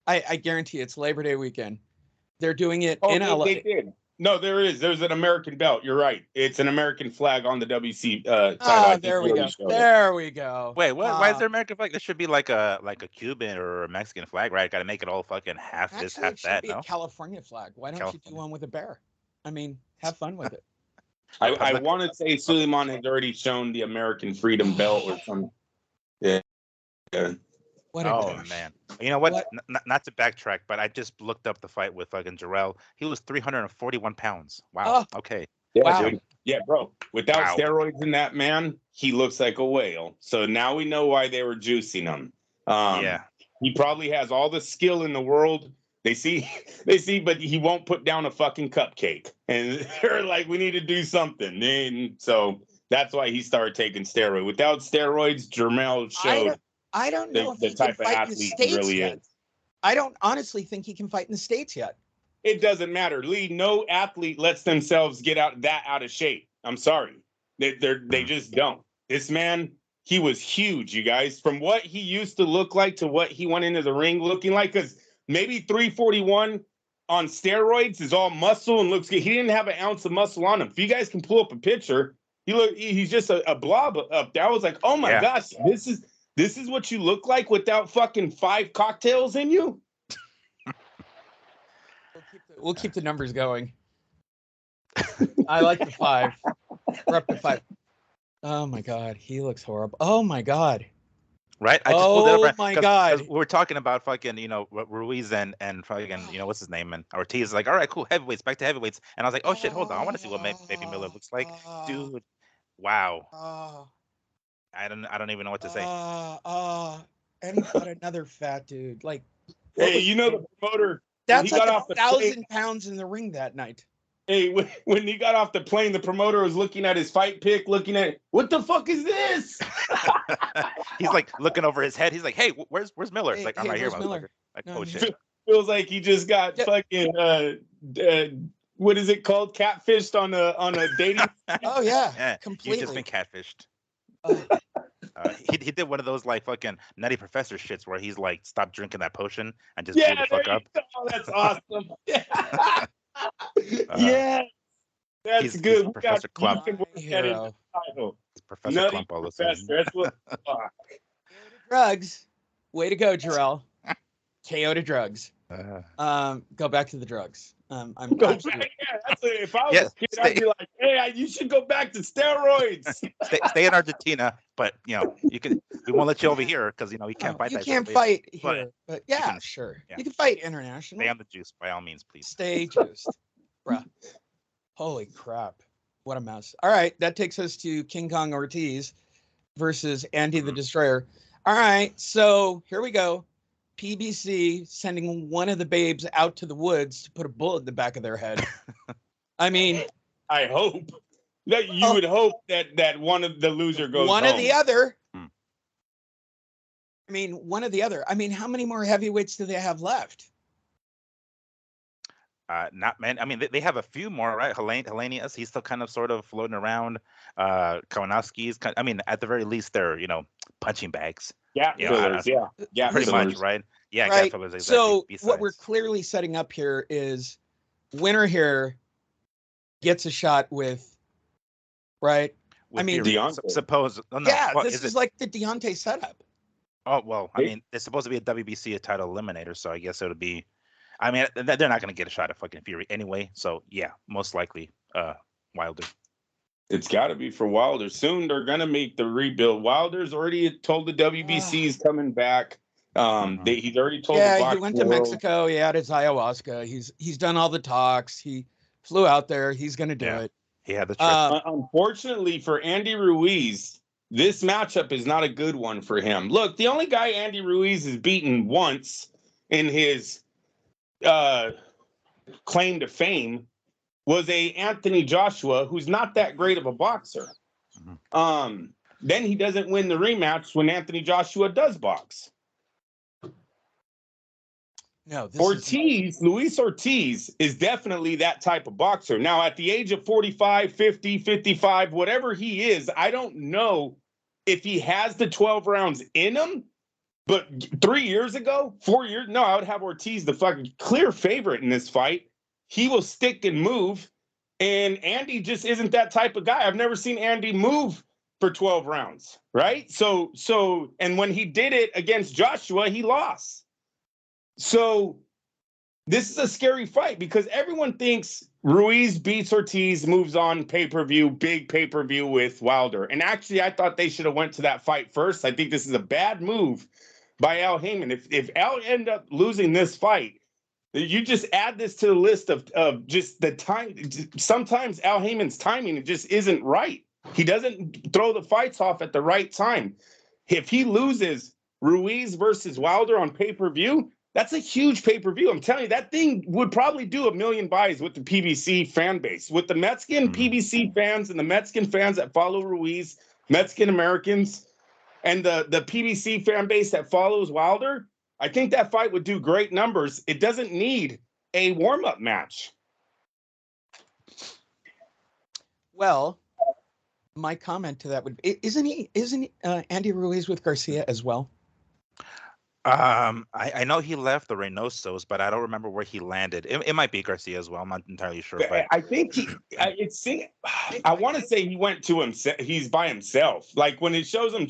I guarantee it's Labor Day weekend. They're doing it in LA. They did. No, there is. There's an American belt. You're right. It's an American flag on the WC title. I think there we already go. showed it. There we go. Wait, what? Why is there American flag? This should be like a Cuban or a Mexican flag, right? Got to make it all fucking half this, Actually, half it should that. be No. a California flag. Why don't you do California. one with a bear? I mean, have fun with it. I Republic- want to say Suleiman has already shown the American Freedom Belt or something. Yeah. What a Oh douche. man, you know what? What? Not to backtrack, but I just looked up the fight with fucking Jarrell. He was 341 pounds. Wow. Okay. Yeah, Wow. dude. Yeah, bro. Without Wow. steroids in that man, he looks like a whale. So now we know why they were juicing him. Yeah. He probably has all the skill in the world. They see, but he won't put down a fucking cupcake. And they're like, we need to do something. And so that's why he started taking steroids. Without steroids, Jermell showed I don't know if the he can type of fight in the athlete he States really yet. is. I don't honestly think he can fight in the States yet. It doesn't matter, Lee. No athlete lets themselves get out of shape. I'm sorry, they just don't. This man, he was huge, you guys. From what he used to look like to what he went into the ring looking like, because maybe 341 on steroids is all muscle and looks good. He didn't have an ounce of muscle on him. If you guys can pull up a picture, he's just a blob up there. I was like, oh my Yeah. gosh, this is what you look like without fucking 5 cocktails in you. We'll keep the numbers going. I like the 5. We're up to 5. Oh my God, he looks horrible. Oh my God. Right. I just pulled it up. Oh Right, my 'cause God. we're talking about fucking, Ruiz and fucking, what's his name, and Ortiz. Like, all right, cool, heavyweights, back to heavyweights. And I was like, oh shit, hold on, I want to see what Baby Miller looks like, dude. Wow. I don't even know what to say. And he fought another fat dude. Like, Hey, the promoter. that's he got like off the 1,000 pounds in the ring that night. Hey, when he got off the plane, the promoter was looking at his fight pick, looking at what the fuck is this? He's like looking over his head. He's like, hey, where's Miller? It's Hey, like, I'm right here, where's Miller? motherfucker. Like, No, oh no. shit. Feels like he just got Yeah. fucking what is it called? Catfished on a dating. Oh yeah, Yeah, completely. you've just been catfished. Oh, He did one of those like fucking Nutty Professor shits where he's like, stop drinking that potion and just Yeah, blew the fuck up. oh, that's awesome. Yeah, that's he's good. We Professor Clump. you can work my that in hero. the title. It's Professor Nutty Clump all of a Professor. sudden. That's what. fuck. Drugs. Way to go, Jarrell. KO to drugs. Uh, Go back to the drugs. I'm Go absolutely- back, yeah, that's it. If I was Yeah, a kid, I'd stay- be like, "Hey, you should go back to steroids." stay in Argentina, but you can. We won't let you over here because you can't Oh, fight. you that can't shit. fight But here, but yeah, can- sure. yeah. You can fight international. Stay on the juice by all means, please. Stay juiced, bruh. Holy crap! What a mess. All right, that takes us to King Kong Ortiz versus Andy the Destroyer. All right, so here we go. PBC sending one of the babes out to the woods to put a bullet in the back of their head. I mean, I hope that you would hope that one of the loser goes one home. or the other. Hmm. I mean, one or the other. I mean, how many more heavyweights do they have left? Not man. I mean, they have a few more, right? Hellenius, he's still kind of sort of floating around. Kawanowski's I mean, at the very least, they're punching bags. Gap Yeah, fillers, yeah, Pretty fillers. much, right? Yeah, Right. gap fillers, exactly. So what we're Besides. clearly setting up here is winner here gets a shot with, right? With I mean, Fury. Deontay. Suppose. Oh, no, yeah, well, this is like the Deontay setup. Oh well, I They- mean, it's supposed to be a WBC title eliminator, so I guess it would be. I mean, they're not going to get a shot at fucking Fury anyway, so yeah, most likely, Wilder. It's got to be for Wilder. Soon they're gonna make the rebuild. Wilder's already told the WBC he's coming back. He's already told. Yeah, the he went to boxing world. Mexico. He had his ayahuasca. He's done all the talks. He flew out there. He's gonna do Yeah. it. He had the trip. Unfortunately for Andy Ruiz, this matchup is not a good one for him. Look, the only guy Andy Ruiz has beaten once in his claim to fame was a Anthony Joshua, who's not that great of a boxer. Then he doesn't win the rematch when Anthony Joshua does box. No, this Luis Ortiz is definitely that type of boxer. Now, at the age of 45, 50, 55, whatever he is, I don't know if he has the 12 rounds in him. But 3 years ago, 4 years, no, I would have Ortiz the fucking clear favorite in this fight. he will stick and move. And Andy just isn't that type of guy. I've never seen Andy move for 12 rounds, right? So, and when he did it against Joshua, he lost. So this is a scary fight because everyone thinks Ruiz beats Ortiz, moves on pay-per-view, big pay-per-view with Wilder. And actually, I thought they should have went to that fight first. I think this is a bad move by Al Heyman. If Al end up losing this fight, you just add this to the list of just the time. Sometimes Al Heyman's timing just isn't right. He doesn't throw the fights off at the right time. If he loses Ruiz versus Wilder on pay-per-view, that's a huge pay-per-view. I'm telling you, that thing would probably do 1 million buys with the PBC fan base. With the Mexican PBC fans and the Mexican fans that follow Ruiz, Mexican Americans, and the PBC fan base that follows Wilder, I think that fight would do great numbers. It doesn't need a warm-up match. Well, my comment to that would be, isn't Andy Ruiz with Garcia as well? I know he left the Reynosos, but I don't remember where he landed. It might be Garcia as well. I'm not entirely sure. But I think I want to say he went to himself. He's by himself. Like when it shows him,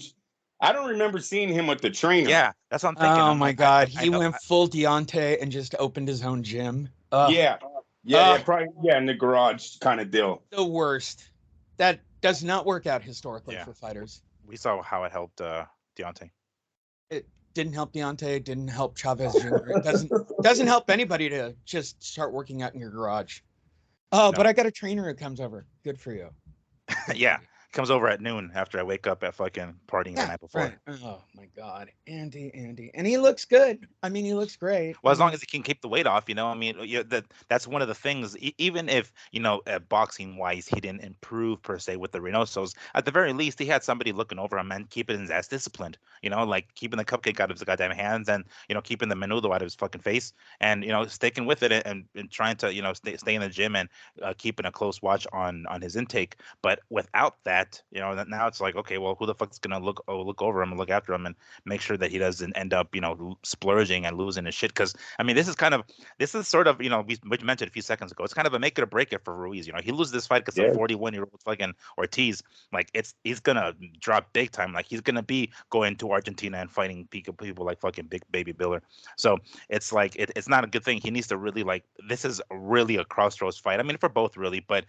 I don't remember seeing him with the trainer. Yeah, that's what I'm thinking. Oh my God, he went full Deontay and just opened his own gym. Yeah, probably in the garage kind of deal. The worst. That does not work out historically for fighters. We saw how it helped Deontay. It didn't help Deontay. Didn't help Chavez Jr. It doesn't help anybody to just start working out in your garage. Oh, no. But I got a trainer who comes over. Good for you. Yeah. Comes over at noon after I wake up at fucking partying the night before. Right. Oh my God, Andy, and he looks good. I mean, he looks great. Well, as long as he can keep the weight off, I mean, that's one of the things. Even if boxing wise, he didn't improve per se with the Reynosos. At the very least, he had somebody looking over him and keeping his ass disciplined. Like keeping the cupcake out of his goddamn hands and keeping the menudo out of his fucking face and sticking with it and trying to stay in the gym and keeping a close watch on his intake. But without that. Now it's like, okay, well, who the fuck's gonna look over him and look after him and make sure that he doesn't end up, splurging and losing his shit? Because I mean, this is sort of, we mentioned a few seconds ago. It's kind of a make it or break it for Ruiz. He loses this fight because a 41-year-old fucking Ortiz, like he's gonna drop big time. Like he's gonna be going to Argentina and fighting people like fucking Big Baby Biller. So it's like it's not a good thing. He needs to really this is really a crossroads fight. I mean, for both really, but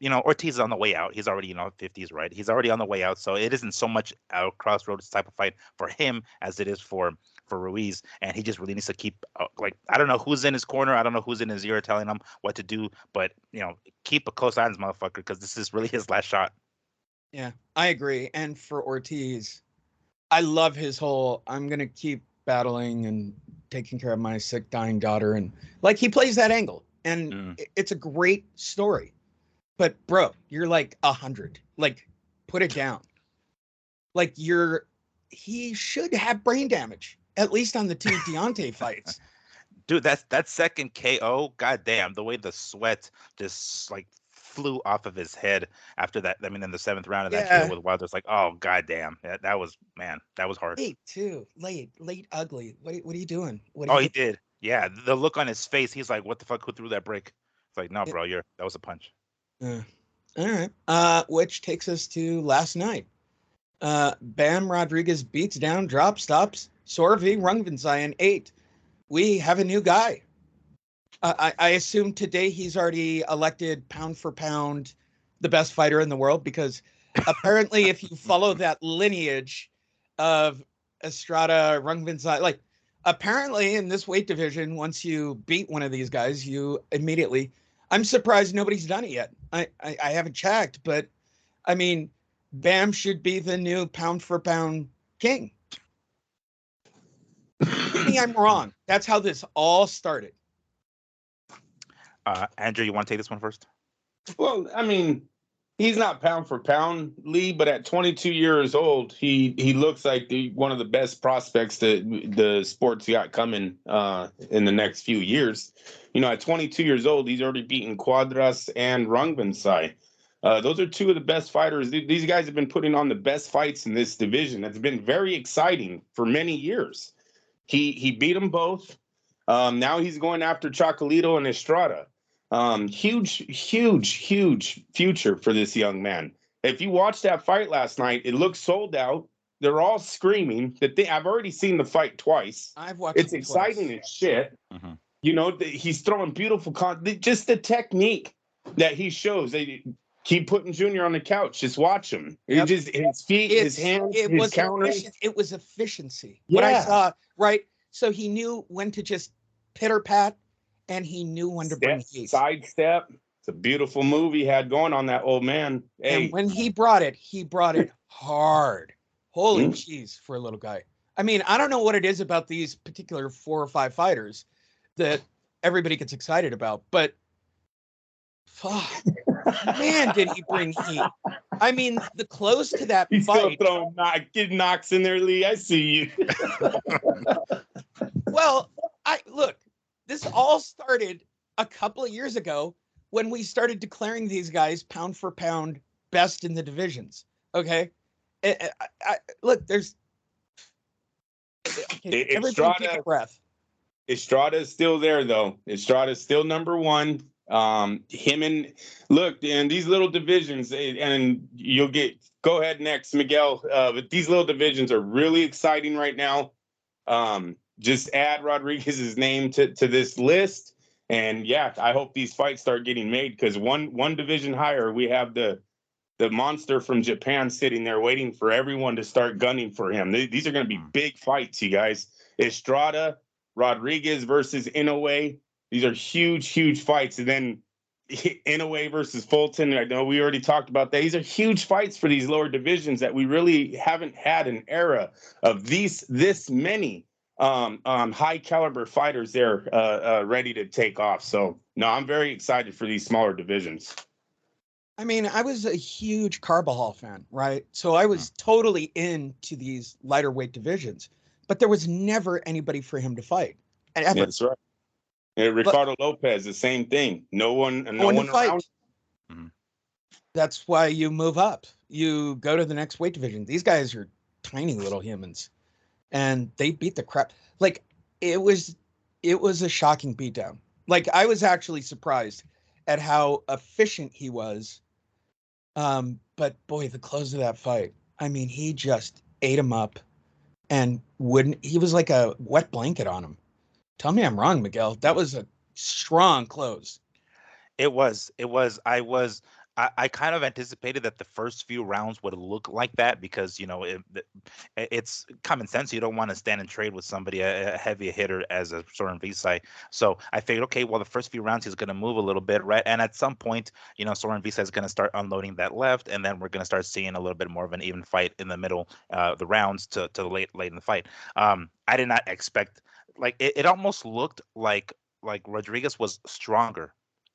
Ortiz is on the way out. He's already 50s, right? He's already on the way out, so it isn't so much a crossroads type of fight for him as it is for Ruiz, and he just really needs to keep I don't know who's in his corner, I don't know who's in his ear telling him what to do, but keep a close eye on this motherfucker because this is really his last shot. Yeah, I agree. And for Ortiz, I love his whole I'm gonna keep battling and taking care of my sick dying daughter, and he plays that angle, and it's a great story. But bro, you're 100. Put it down. He should have brain damage, at least on the two Deontay fights. Dude, that second KO, goddamn, the way the sweat just flew off of his head after that. I mean, in the 7th round of that KO with Wilder, it's oh goddamn, that was hard. Late too, late ugly. What are you doing? He did. Yeah, the look on his face. He's like, what the fuck? Who threw that break? It's no, bro, that was a punch. All right. Which takes us to last night. Bam Rodriguez beats down, stops Sorvi Rungvisai in 8. We have a new guy. I assume today he's already elected pound for pound the best fighter in the world, because apparently if you follow that lineage of Estrada, Rungvisai, apparently in this weight division, once you beat one of these guys, you immediately... I'm surprised nobody's done it yet. I haven't checked, but I mean, Bam should be the new pound for pound king. Maybe I'm wrong. That's how this all started. Andrew, you want to take this one first? Well, I mean, he's not pound for pound, Lee, but at 22 years old, he looks like one of the best prospects that the sport's got coming in the next few years. At 22 years old, he's already beaten Cuadras and Rungvisai. Those are two of the best fighters. These guys have been putting on the best fights in this division. It's been very exciting for many years. He beat them both. Now he's going after Chocolatito and Estrada. Huge future for this young man. If you watched that fight last night, it looked sold out. They're all screaming. I've already seen the fight twice. I've watched It's it exciting twice. as shit. Mhm. You know, he's throwing beautiful just the technique that he shows. They keep putting Junior on the couch. Just watch him. Yep. His feet, his hands, his countering. It was efficiency. Yeah. What I saw, right? So he knew when to just pitter pat, and he knew when to bring heat. Sidestep. It's a beautiful move he had going on that old man. Hey. And when he brought it hard. Holy jeez, for a little guy. I mean, I don't know what it is about these particular 4 or 5 fighters that everybody gets excited about, but fuck, man, did he bring heat. I mean, the close to that He's fight. Still throwing kid knocks in there, Lee. I see you. Well, look, this all started a couple of years ago when we started declaring these guys pound for pound best in the divisions. Okay. Look, there's everybody take a breath. Estrada is still there, though. Estrada is still number one. Him and these little divisions, and you'll go ahead next, Miguel. But these little divisions are really exciting right now. Just add Rodriguez's name to this list, and yeah, I hope these fights start getting made, because one division higher, we have the monster from Japan sitting there waiting for everyone to start gunning for him. These are going to be big fights, you guys. Estrada, Rodriguez versus Inoue. These are huge fights. And then Inoue versus Fulton. I know we already talked about that. These are huge fights for these lower divisions that we really haven't had an era of this many high caliber fighters there ready to take off. So no, I'm very excited for these smaller divisions. I mean, I was a huge Carbajal fan, right? So I was totally into these lighter weight divisions, but there was never anybody for him to fight. Ever. Yeah, that's right. And Ricardo Lopez, the same thing. No one around. Mm-hmm. That's why you move up. You go to the next weight division. These guys are tiny little humans, and they beat the crap. Like, it was a shocking beatdown. Like, I was actually surprised at how efficient he was. But boy, the close of that fight, I mean, he just ate him up and he was like a wet blanket on him. Tell me I'm wrong, Miguel. That was a strong close. It was. I kind of anticipated that the first few rounds would look like that, because it's common sense. You don't want to stand and trade with somebody a heavy hitter as a Soren Visai. So I figured, okay, well, the first few rounds he's going to move a little bit, right? And at some point, Soren Visai is going to start unloading that left, and then we're going to start seeing a little bit more of an even fight in the middle, the rounds to late in the fight. I did not expect, like, it almost looked like Rodriguez was stronger.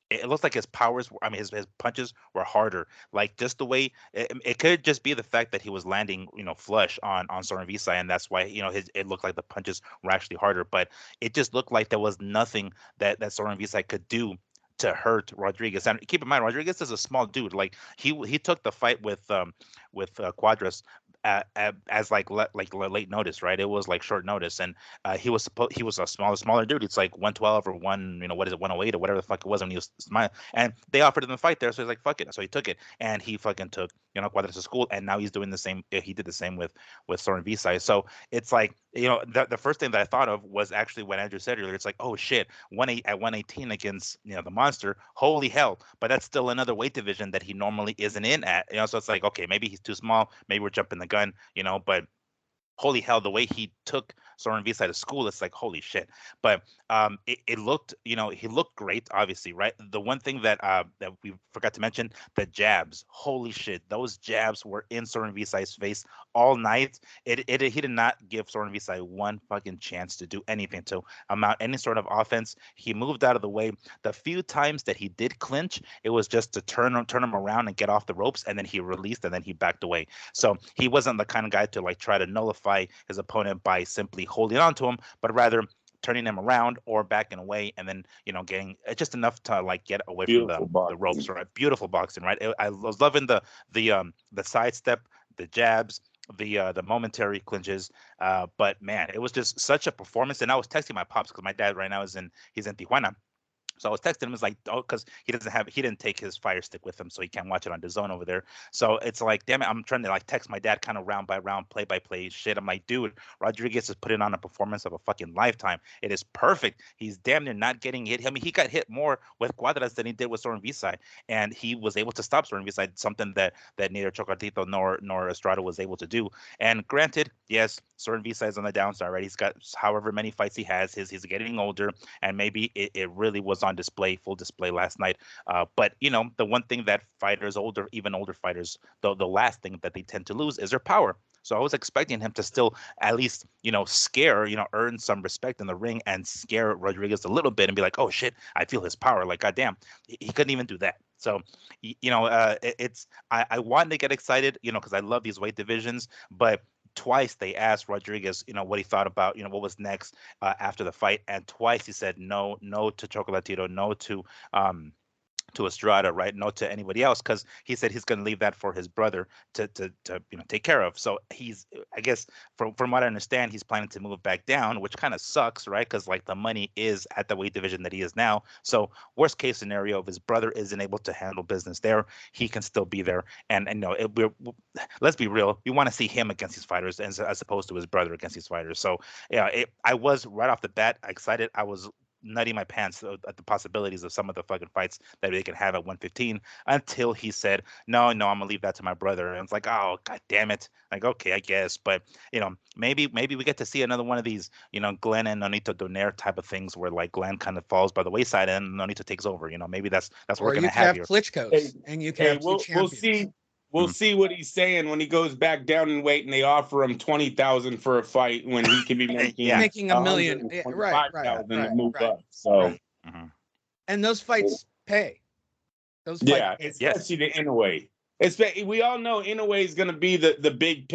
It looks like his powers, his punches were harder. Like, just the way it could just be the fact that he was landing, flush on Soren Visai, and that's why it looked like the punches were actually harder. But it just looked like there was nothing that Soren Visai could do to hurt Rodriguez. And keep in mind, Rodriguez is a small dude. Like, he took the fight with Cuadras as like late notice, right? It was like short notice, and he was a smaller dude. It's like 112 or 108 or whatever the fuck it was when he was smiling. And they offered him the fight there, so he's like, fuck it. So he took it, and he fucking took Cuadras to school, and now he's doing the same. He did the same with Soren Visai. So it's like, the first thing that I thought of was actually what Andrew said earlier. It's like, oh shit, at 118 against the monster, holy hell! But that's still another weight division that he normally isn't in at. So it's like, okay, maybe he's too small. Maybe we're jumping the gun, but holy hell, the way he took Soren Visai to school, it's like, holy shit. But it looked, he looked great, obviously, right? The one thing that we forgot to mention, the jabs. Holy shit, those jabs were in Soren Visai's face all night. He did not give Soren Visai one fucking chance to do anything, to amount any sort of offense. He moved out of the way. The few times that he did clinch, it was just to turn him around and get off the ropes, and then he released, and then he backed away. So he wasn't the kind of guy to like try to nullify his opponent by simply holding on to him, but rather turning him around or backing away, and then getting just enough to like get away from the ropes. Right, beautiful boxing. Right, I was loving the sidestep, the jabs. the momentary clinches. But man, it was just such a performance. And I was texting my pops because my dad right now he's in Tijuana. So I was texting him, it's like, oh, because he didn't take his Fire Stick with him, so he can't watch it on the zone over there. So it's like, damn it, I'm trying to like text my dad kind of round by round, play by play shit. I'm like, dude, Rodriguez is putting on a performance of a fucking lifetime. It is perfect. He's damn near not getting hit. I mean, he got hit more with Cuadras than he did with Soren Visay, and he was able to stop Soren Visay, something that neither Chocolatito nor Estrada was able to do. And granted, yes, Soren Visay is on the downside, right? He's got however many fights he has. He's getting older, and maybe it really was on display, full display last night. But the one thing that fighters, even older fighters, the last thing that they tend to lose is their power. So I was expecting him to still at least, scare, earn some respect in the ring and scare Rodriguez a little bit and be like, oh shit, I feel his power. Like, goddamn, he couldn't even do that. So, I wanted to get excited, because I love these weight divisions, but twice they asked Rodriguez, what he thought about, what was next after the fight, and twice he said no to Chocolatito, no to Estrada, right? No to anybody else, because he said he's going to leave that for his brother to take care of. So I guess from what I understand, he's planning to move back down, which kind of sucks, right? Because like the money is at the weight division that he is now. So worst case scenario, if his brother isn't able to handle business there, he can still be there. And let's be real, we want to see him against these fighters as opposed to his brother against these fighters. So yeah, I was right off the bat excited. I was nutting my pants at the possibilities of some of the fucking fights that they can have at 115 until he said, no, I'm gonna leave that to my brother. And it's like, oh, god damn it. Like, okay, I guess. But, maybe we get to see another one of these, Glenn and Nonito Donaire type of things where like Glenn kind of falls by the wayside and Nonito takes over. Maybe that's what we're gonna have here. Klitschko's, and you can have two champions. We'll see. We'll see what he's saying when he goes back down in weight and they offer him 20,000 for a fight when he could be making making $1 million, right. To move up. So, and those fights pay. Those fights especially the Inoue. We all know Inoue is going to be the big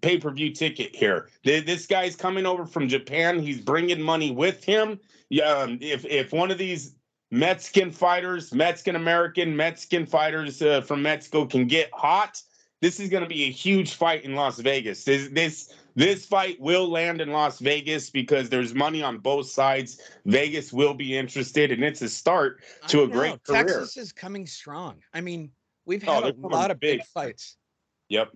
pay-per-view ticket here. This guy's coming over from Japan. He's bringing money with him. If one of these Mexican fighters from Mexico can get hot, this is going to be a huge fight in Las Vegas. This fight will land in Las Vegas because there's money on both sides. Vegas will be interested, and it's a start to a great career. Texas is coming strong. I mean, we've had a lot of big fights. Yep.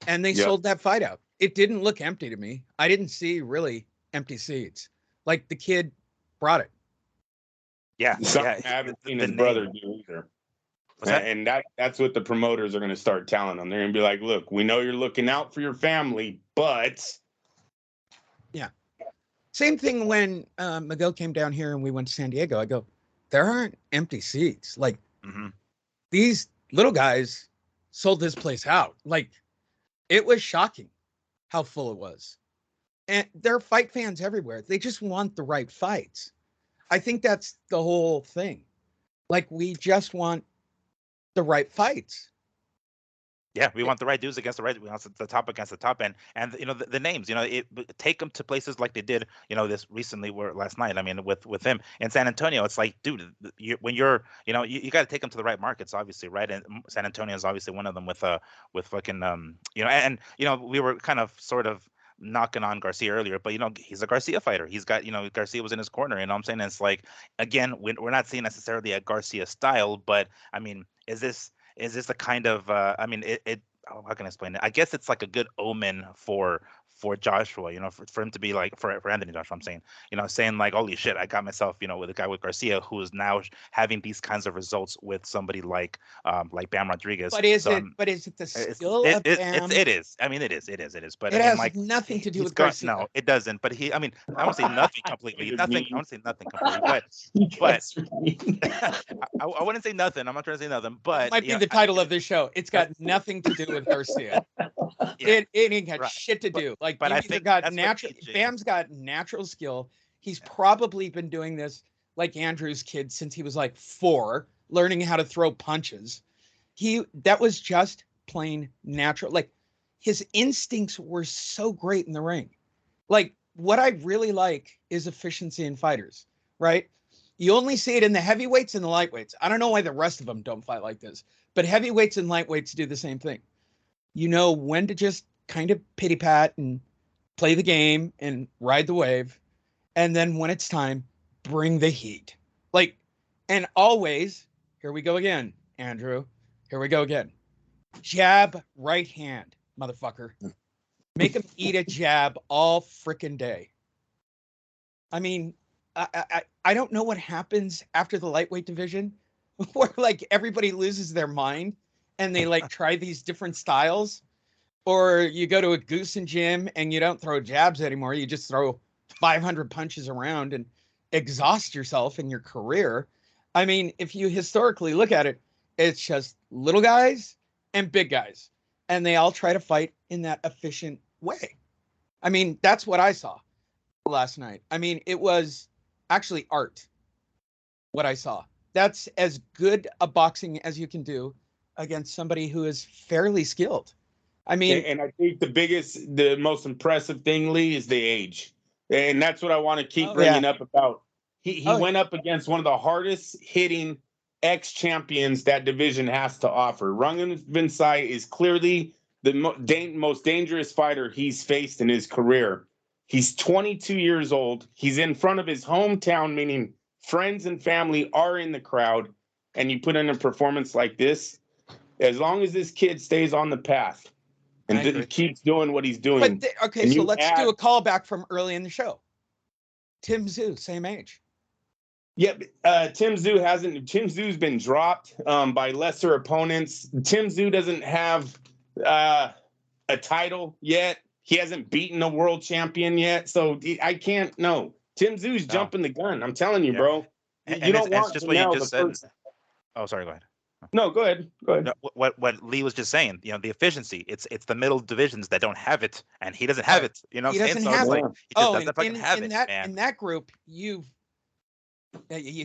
And they sold that fight out. It didn't look empty to me. I didn't see really empty seats. Like the kid brought it. Yeah, I haven't seen his brother do either. And that's what the promoters are going to start telling them. They're going to be like, look, we know you're looking out for your family, but... Yeah. Same thing when Miguel came down here and we went to San Diego. I go, there aren't empty seats. Like, these little guys sold this place out. Like, it was shocking how full it was. And there are fight fans everywhere. They just want the right fights. I think that's the whole thing. Like, we just want the right fights. Yeah, we want the right dudes against the right, we want the top against the top, and the names, take them to places like they did, this recently last night. I mean, with him in San Antonio, it's like, dude, you got to take them to the right markets, obviously, right? And San Antonio is obviously one of them with fucking we were kind of sort of knocking on Garcia earlier, but he's a Garcia fighter. He's got Garcia was in his corner. I'm saying? It's like, again, we're not seeing necessarily a Garcia style, but I mean, is this the kind of how can I explain it? I guess it's like a good omen for Joshua, for him to be like for Anthony Joshua. I'm saying, saying like, holy shit, I got myself, with a guy with Garcia who is now having these kinds of results with somebody like Bam Rodriguez. But is it the skill of Bam? It is. I mean, it is. But it has nothing to do with Garcia. No, it doesn't. But I won't say nothing completely. I won't say nothing completely. But I wouldn't say nothing. I'm not trying to say nothing. But it might be the title of this show. It's got nothing to do with Garcia. It ain't got shit to do. But I think Bam's got natural skill. He's probably been doing this like Andrew's kid since he was like 4, learning how to throw punches. That was just plain natural. Like, his instincts were so great in the ring. Like, what I really like is efficiency in fighters, right? You only see it in the heavyweights and the lightweights. I don't know why the rest of them don't fight like this, but heavyweights and lightweights do the same thing. You know when to just kind of pity pat and play the game and ride the wave. And then when it's time, bring the heat. Like, and always, here we go again, Andrew. Here we go again. Jab, right hand, motherfucker. Make him eat a jab all frickin' day. I mean, I don't know what happens after the lightweight division where like everybody loses their mind and they like try these different styles, or you go to a Goosen gym and you don't throw jabs anymore. You just throw 500 punches around and exhaust yourself in your career. I mean, if you historically look at it, it's just little guys and big guys, and they all try to fight in that efficient way. I mean, that's what I saw last night. I mean, it was actually art, what I saw. That's as good a boxing as you can do against somebody who is fairly skilled. I mean, and I think the most impressive thing, Lee, is the age. And that's what I want to keep bringing up about. He went up against one of the hardest hitting ex-champions that division has to offer. Rangan Vinsai is clearly the most dangerous fighter he's faced in his career. He's 22 years old. He's in front of his hometown, meaning friends and family are in the crowd, and you put in a performance like this, as long as this kid stays on the path and keeps doing what he's doing. But okay, so let's do a callback from early in the show. Tim Tszyu, same age. Yep, Tim Tszyu's been dropped by lesser opponents. Tim Tszyu doesn't have a title yet. He hasn't beaten a world champion yet, so I can't. No, Tim Tszyu's jumping the gun. I'm telling you, bro. You don't want just what you just said. Oh, sorry. Go ahead. No, go ahead. Go ahead. No, what Lee was just saying, the efficiency. It's the middle divisions that don't have it, and he doesn't have it. You know, he doesn't have it. In that group, you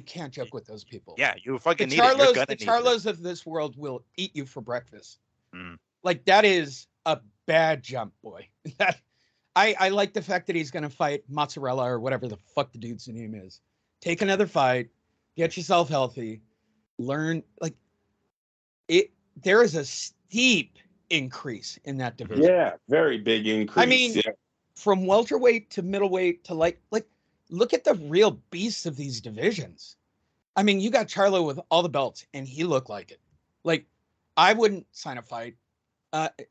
can't joke with those people. Yeah, you fucking need it. The Charlos of this world will eat you for breakfast. Like, that is a bad jump, boy. That I like the fact that he's going to fight Mozzarella or whatever the fuck the dude's name is. Take another fight, get yourself healthy, learn like it. There is a steep increase in that division. Yeah, very big increase. I mean, from welterweight to middleweight to like look at the real beasts of these divisions. I mean, you got Charlo with all the belts, and he looked like it. Like, I wouldn't sign a fight.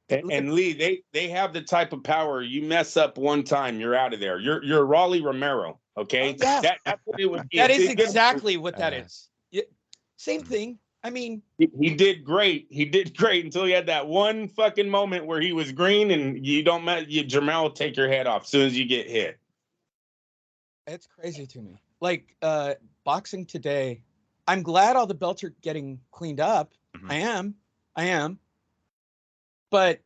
And Lee, they have the type of power. You mess up one time, you're out of there. You're Raleigh Romero, okay? Yeah. That's what it would be. That is exactly what that is. Same thing. I mean, he did great. He did great until he had that one fucking moment where he was green, and Jermell will take your head off as soon as you get hit. It's crazy to me. Like, boxing today, I'm glad all the belts are getting cleaned up. I am. But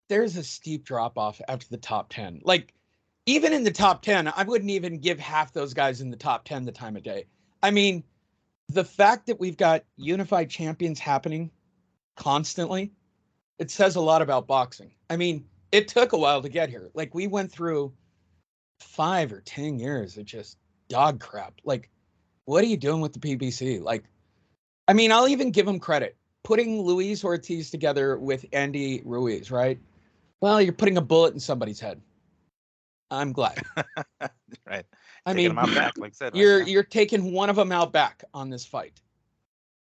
there's a steep drop off after the top 10. Like, even in the top 10, I wouldn't even give half those guys in the top 10 the time of day. I mean, the fact that we've got unified champions happening constantly, it says a lot about boxing. I mean, it took a while to get here. Like, we went through 5 or 10 years of just dog crap. Like, what are you doing with the PBC? Like, I mean, I'll even give them credit. Putting Luis Ortiz together with Andy Ruiz, right? Well, you're putting a bullet in somebody's head. I'm glad. Right. I mean, out back, like I said, you're taking one of them out back on this fight.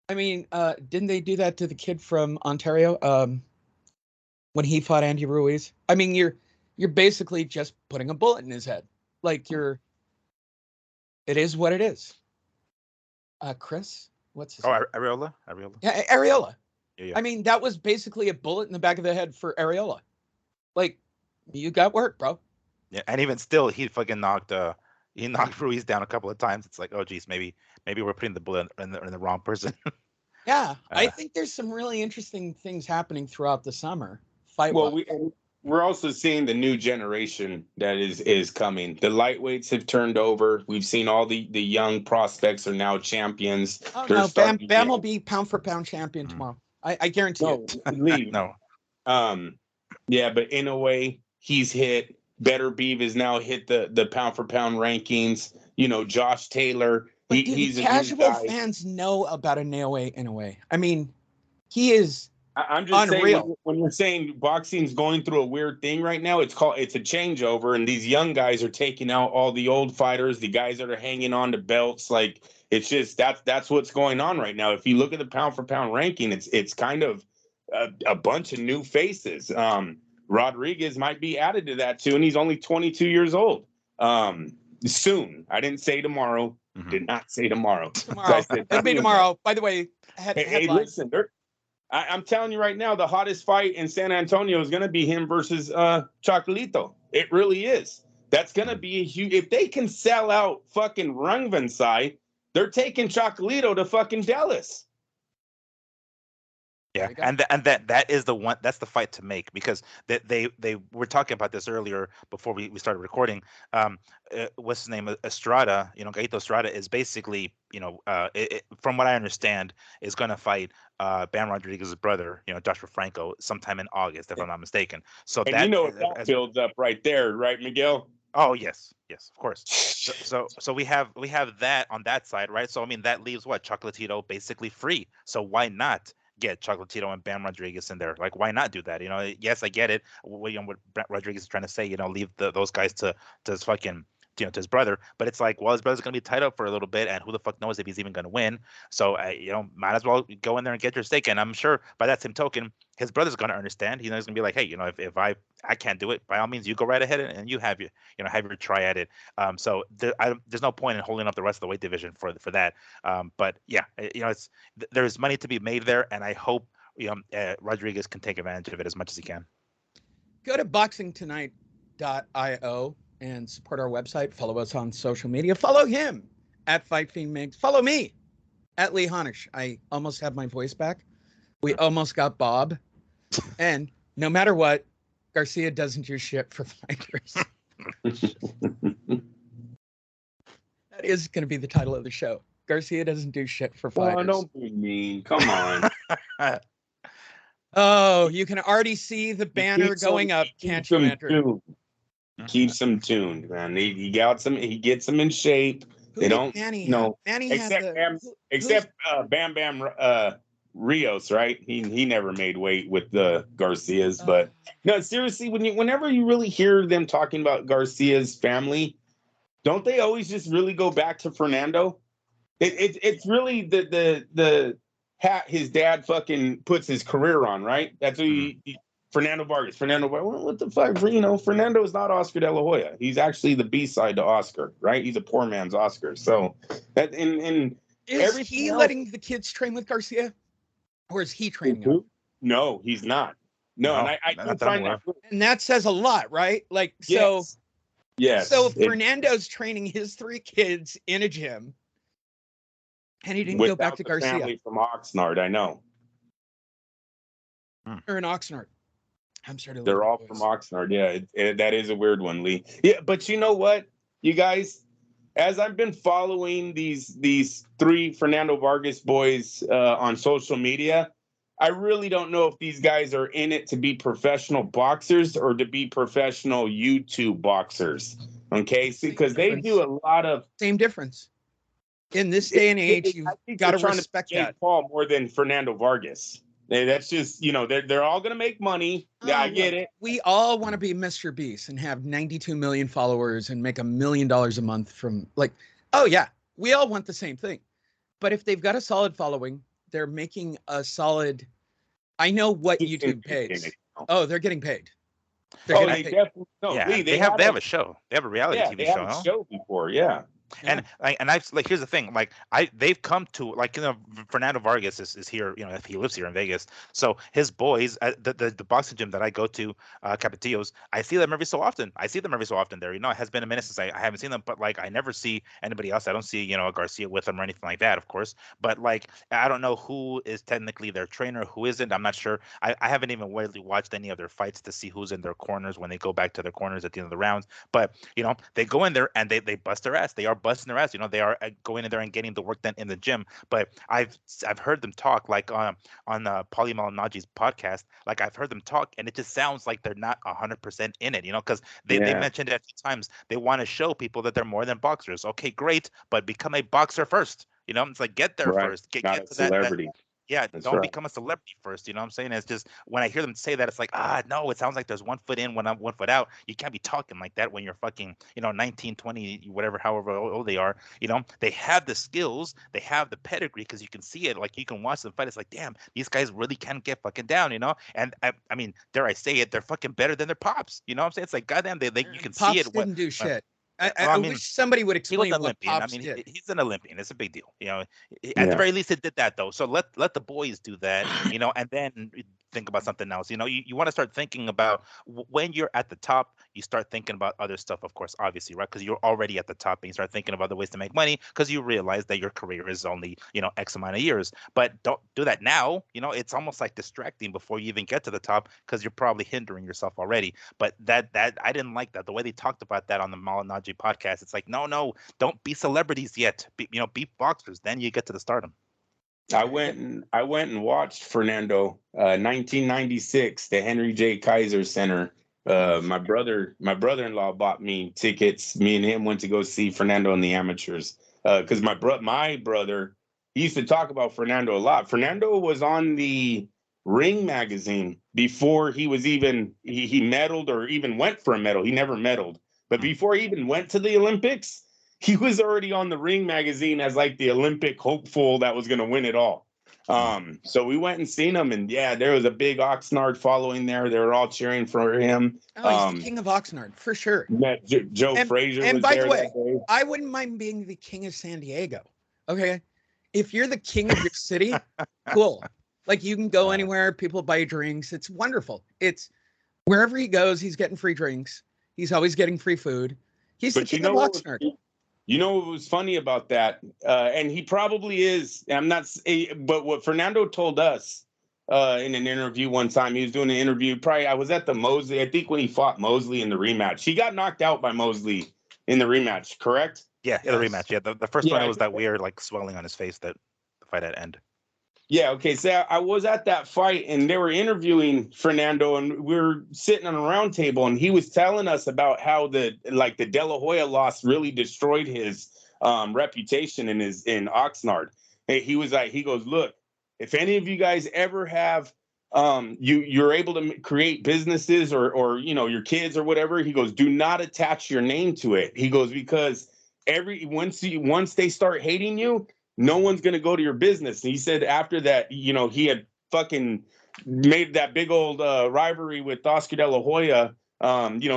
I mean, didn't they do that to the kid from Ontario when he fought Andy Ruiz? I mean, you're basically just putting a bullet in his head. Like, it is what it is. Chris? What's his name? Areola? Yeah, Areola. Yeah. I mean, that was basically a bullet in the back of the head for Areola. Like, you got work, bro. Yeah, and even still, he fucking knocked Ruiz down a couple of times. It's like, oh geez, maybe we're putting the bullet in the wrong person. Yeah, I think there's some really interesting things happening throughout the summer. We're also seeing the new generation that is coming. The lightweights have turned over. We've seen all the young prospects are now champions. Oh, no, Bam will be pound for pound champion tomorrow. I guarantee it. Leave. No. Yeah, but in a way, he's hit. Better Beeve has now hit the pound for pound rankings. You know, Josh Taylor. He's casual fans know about Inoue in a way. I mean, he is I'm just saying Unreal. when you're saying boxing's going through a weird thing right now, it's a changeover, and these young guys are taking out all the old fighters, the guys that are hanging on to belts. Like it's just that's what's going on right now. If you look at the pound for pound ranking, it's kind of a bunch of new faces. Rodriguez might be added to that too, and he's only 22 years old. Soon, I didn't say tomorrow. Mhm. Did not say tomorrow. Tomorrow. It'll be tomorrow. By the way, Hey, headline. listen, I'm telling you right now, the hottest fight in San Antonio is going to be him versus Chocolatito. It really is. That's going to be a huge. If they can sell out fucking Rungvisai, they're taking Chocolatito to fucking Dallas. Yeah, There you go. and that is the one. That's the fight to make, because they were talking about this earlier before we started recording. What's his name? Estrada. Gaito Estrada is basically, from what I understand, is going to fight Bam Rodriguez's brother, Joshua Franco, sometime in August, if I'm not mistaken. So And that you know what that builds up right there, right, Miguel? Oh yes, of course. So we have that on that side, right? So I mean that leaves what, Chocolatito basically free. So why not get Chocolatito and Bam Rodriguez in there? Like, why not do that? Yes, I get it. What Rodriguez is trying to say, leave those guys to his fucking, to his brother. But it's like, well, his brother's gonna be tied up for a little bit, and who the fuck knows if he's even gonna win? So might as well go in there and get your stake. And I'm sure by that same token, his brother's gonna understand. He's gonna be like, hey, if I can't do it, by all means, you go right ahead and you have have your try at it. So there's no point in holding up the rest of the weight division for that. But yeah, there's money to be made there, and I hope Rodriguez can take advantage of it as much as he can. Go to boxingtonight.io and support our website. Follow us on social media. Follow him at Fight Fiend Migs. Follow me at Lee Honish. I almost have my voice back. We almost got Bob. And no matter what, Garcia doesn't do shit for fighters. That is going to be the title of the show. Garcia doesn't do shit for fighters. Oh, don't be mean. Come on. Oh, you can already see the banner going up, can't you, Andrew? Keeps them tuned, man. He gets them in shape. They don't, Manny except Bam Bam Rios, right? He never made weight with the Garcias, but no, seriously, whenever you really hear them talking about Garcia's family, don't they always just really go back to Fernando? It's really the hat his dad fucking puts his career on, right? That's what Fernando Vargas. What the fuck? Fernando is not Oscar De La Hoya. He's actually the B-side to Oscar, right? He's a poor man's Oscar. So that is he letting the kids train with Garcia, or is he training them? No, he's not. No, and I can find that. And that says a lot, right? Like, yes. Yes. So Fernando's training his 3 kids in a gym, and he didn't go back to Garcia. Family from Oxnard, I know. Or in Oxnard. I'm sorry. They're all from Oxnard. Yeah, that is a weird one, Lee. Yeah, but you know what, you guys? As I've been following these 3 Fernando Vargas boys on social media, I really don't know if these guys are in it to be professional boxers or to be professional YouTube boxers. Okay, because they do a lot of same difference. In this day and age, you've got to respect that. Paul more than Fernando Vargas. That's just, they're all going to make money. Yeah, I get it. We all want to be Mr. Beast and have 92 million followers and make $1 million a month from we all want the same thing. But if they've got a solid following, they're making a solid, I know what YouTube pays. Oh, they're getting paid. They definitely, Lee, they have a show. They have a reality TV show. They have a show before, yeah. And I've here's the thing, they've come to Fernando Vargas is here, if he lives here in Vegas. So his boys at the boxing gym that I go to, Capetillo's, I see them every so often. There. It has been a minute since I haven't seen them, but I never see anybody else. I don't see a Garcia with them or anything like that, of course. But I don't know who is technically their trainer, who isn't. I'm not sure. I haven't even really watched any of their fights to see who's in their corners when they go back to their corners at the end of the rounds. But they go in there and they bust their ass. They are busting their ass. They are going in there and getting the work done in the gym. But I've heard them talk on Paulie Malignaggi's podcast. I've heard them talk, and it just sounds like they're not 100% in it. Because they mentioned it a few times. They want to show people that they're more than boxers. Okay, great, but become a boxer first. It's get there first. Get to celebrity. Yeah, That's don't right. become a celebrity first. You know what I'm saying? It's just when I hear them say that, it's like, no, it sounds like there's one foot in, one foot out. You can't be talking like that when you're fucking, 19, 20, whatever, however old they are. They have the skills, they have the pedigree because you can see it. Like you can watch them fight. It's like, damn, these guys really can get fucking down. And I mean, dare I say it, they're fucking better than their pops. You know what I'm saying? It's like, goddamn, they you can see Pops it. What? didn't do shit. I, Well, I I I mean, wish somebody would he was explain an what Olympian. I Pops mean, did. he's an Olympian. It's a big deal. At the Yeah. very least, it did that though. So let the boys do that. And then think about something else. You want to start thinking about when you're at the top. You start thinking about other stuff, of course, obviously, right? Because you're already at the top, and you start thinking of other ways to make money because you realize that your career is only X amount of years. But don't do that now. It's almost like distracting before you even get to the top because you're probably hindering yourself already. But that I didn't like that the way they talked about that on the Malinaji podcast. It's like, no, don't be celebrities yet. Be boxers. Then you get to the stardom. I went and watched Fernando, 1996, the Henry J. Kaiser Center. My brother-in-law bought me tickets. Me and him went to go see Fernando in the amateurs. Because my brother, he used to talk about Fernando a lot. Fernando was on the Ring magazine before he was even he medaled or even went for a medal. He never medaled, but before he even went to the Olympics, he was already on the Ring magazine as like the Olympic hopeful that was going to win it all. So we went and seen him, and yeah, there was a big Oxnard following there. They were all cheering for him. Oh, he's the king of Oxnard for sure. Met Joe Frazier. And was by there the way, that day. I wouldn't mind being the king of San Diego. Okay, if you're the king of your city, cool. Like you can go anywhere, people buy drinks. It's wonderful. It's wherever he goes, he's getting free drinks. He's always getting free food. He's the king of Oxnard. You know what was funny about that? And he probably is. I'm not, but what Fernando told us in an interview one time, he was doing an interview. Probably I was at the Mosley. I think when he fought Mosley in the rematch, he got knocked out by Mosley in the rematch. Correct? Yeah, the rematch. Yeah, the first one, it was that weird like swelling on his face that the fight had end. Yeah, okay. So I was at that fight and they were interviewing Fernando and we were sitting on a round table and he was telling us about how the De La Hoya loss really destroyed his reputation in Oxnard. And he goes, look, if any of you guys ever have you're able to create businesses or your kids or whatever, he goes, do not attach your name to it. He goes, because once they start hating you, no one's going to go to your business. And he said after that, he had fucking made that big old rivalry with Oscar De La Hoya,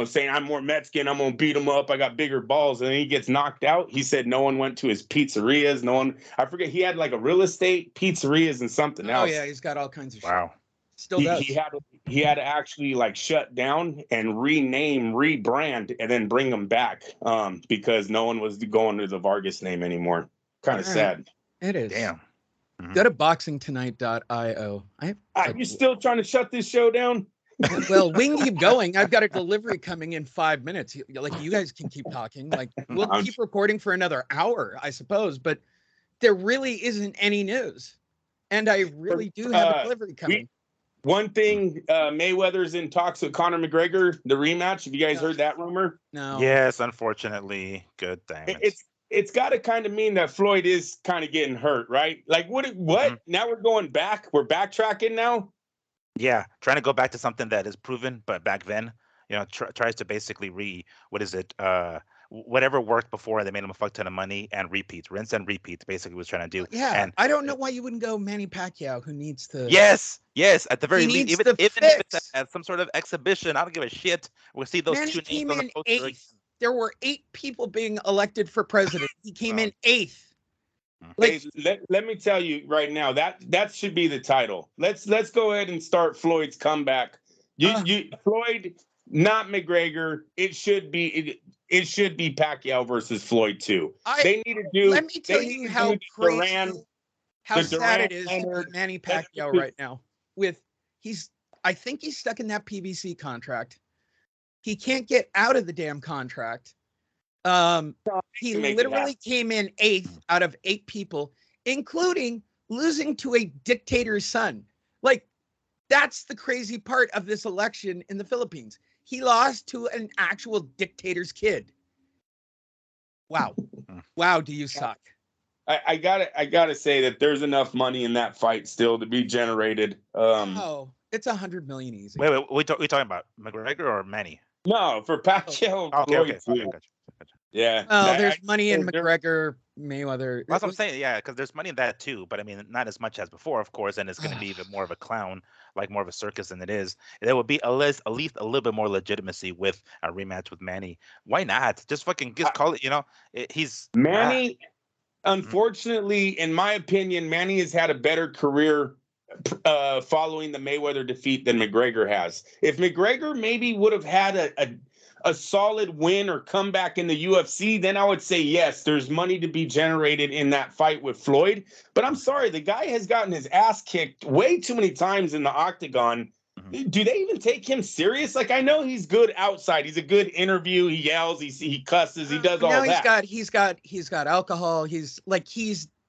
saying I'm more Mexican, I'm going to beat him up, I got bigger balls. And then he gets knocked out. He said no one went to his pizzerias. I forget, he had like a real estate, pizzerias, and something else. Oh, yeah, he's got all kinds of shit. Still does. He had to actually like shut down and rebrand, and then bring them back because no one was going to the Vargas name anymore. Kind of sad. It is. Damn. Go to boxingtonight.io. Are you still trying to shut this show down? Well, we can keep going. I've got a delivery coming in 5 minutes. Like you guys can keep talking. Like we'll keep recording for another hour, I suppose. But there really isn't any news, and I really do have a delivery coming. One thing, Mayweather's in talks with Conor McGregor, the rematch. Have you guys heard that rumor? No. Yes, unfortunately. Good thing. It's got to kind of mean that Floyd is kind of getting hurt, right? Like what? Mm-hmm. Now we're going back. We're backtracking now. Yeah, trying to go back to something that is proven, but back then, tries to basically whatever worked before, they made him a fuck ton of money and repeats, rinse and repeat. Basically, was trying to do. Yeah, and I don't know why you wouldn't go Manny Pacquiao, who needs to. Yes. At the very least, even if it's at some sort of exhibition, I don't give a shit. We'll see those Manny two names on the poster. Eighth. There were 8 people being elected for president. He came in 8th. Like, let me tell you right now that should be the title. Let's go ahead and start Floyd's comeback. Floyd, not McGregor. It should be Pacquiao versus Floyd too. They need to do. Let me tell you how crazy, how sad it is to be Manny Pacquiao right now. I think he's stuck in that PBC contract. He can't get out of the damn contract. He literally came in 8th out of 8 people, including losing to a dictator's son. Like, that's the crazy part of this election in the Philippines. He lost to an actual dictator's kid. Wow. Wow, do you suck? I gotta say that there's enough money in that fight still to be generated. Oh, it's 100 million easy. Wait, we talking about McGregor or Manny? No, for Pacquiao, Oh, Floyd okay, too. gotcha. Yeah. Well, there's money in there- McGregor, Mayweather. That's what I'm saying, yeah, because there's money in that too, but I mean, not as much as before, of course, and it's going to be Ugh. even more of a clown, like more of a circus than it is. There would be at least a little bit more legitimacy with a rematch with Manny. Why not? Just fucking just call it. He's Manny, unfortunately, in my opinion, Manny has had a better career following the Mayweather defeat than McGregor has. If McGregor maybe would have had a solid win or comeback in the UFC, then I would say yes, there's money to be generated in that fight with Floyd. But I'm sorry, the guy has gotten his ass kicked way too many times in the octagon. Do they even take him serious? Like, I know he's good outside. He's a good interview. He yells, he cusses, he does all now that. He's got alcohol. He's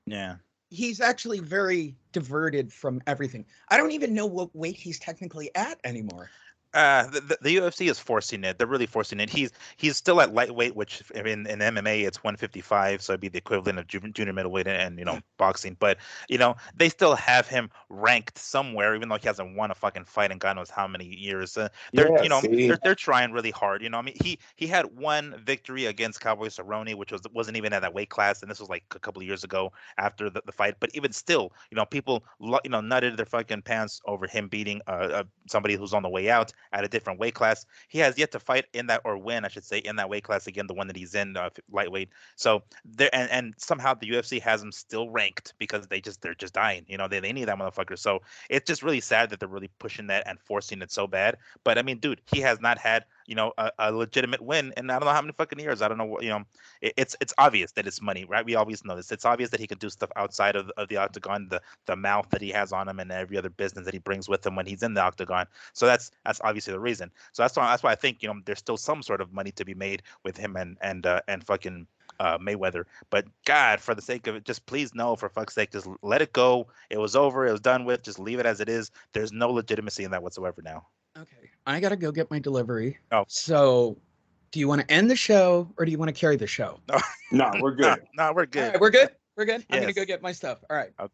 yeah. He's actually very diverted from everything. I don't even know what weight he's technically at anymore. The UFC is forcing it. They're really forcing it. He's still at lightweight, which in MMA it's 155, so it'd be the equivalent of junior middleweight and boxing. But they still have him ranked somewhere, even though he hasn't won a fucking fight in God knows how many years. They're trying really hard. I mean, he had one victory against Cowboy Cerrone, which wasn't even at that weight class, and this was like a couple of years ago after the fight. But even still, people nutted their fucking pants over him beating somebody who's on the way out at a different weight class. He has yet to fight in that, or win, I should say, in that weight class again, the one that he's in, lightweight. So there, and somehow the UFC has him still ranked because they're just dying. They need that motherfucker. So it's just really sad that they're really pushing that and forcing it so bad. But I mean, dude, he has not had a legitimate win in I don't know how many fucking years. I don't know what it's obvious that it's money, right? We always know this. It's obvious that he can do stuff outside of the octagon, the mouth that he has on him, and every other business that he brings with him when he's in the octagon. So that's obviously the reason. So that's why I think there's still some sort of money to be made with him and fucking Mayweather. But God, for the sake of it, just please no, for fuck's sake, just let it go. It was over. It was done with. Just leave it as it is. There's no legitimacy in that whatsoever now. Okay, I gotta go get my delivery. Oh. So do you want to end the show or do you want to carry the show? No, we're good. No, we're good. All right, we're good. I'm Yes. gonna go get my stuff. All right. Okay.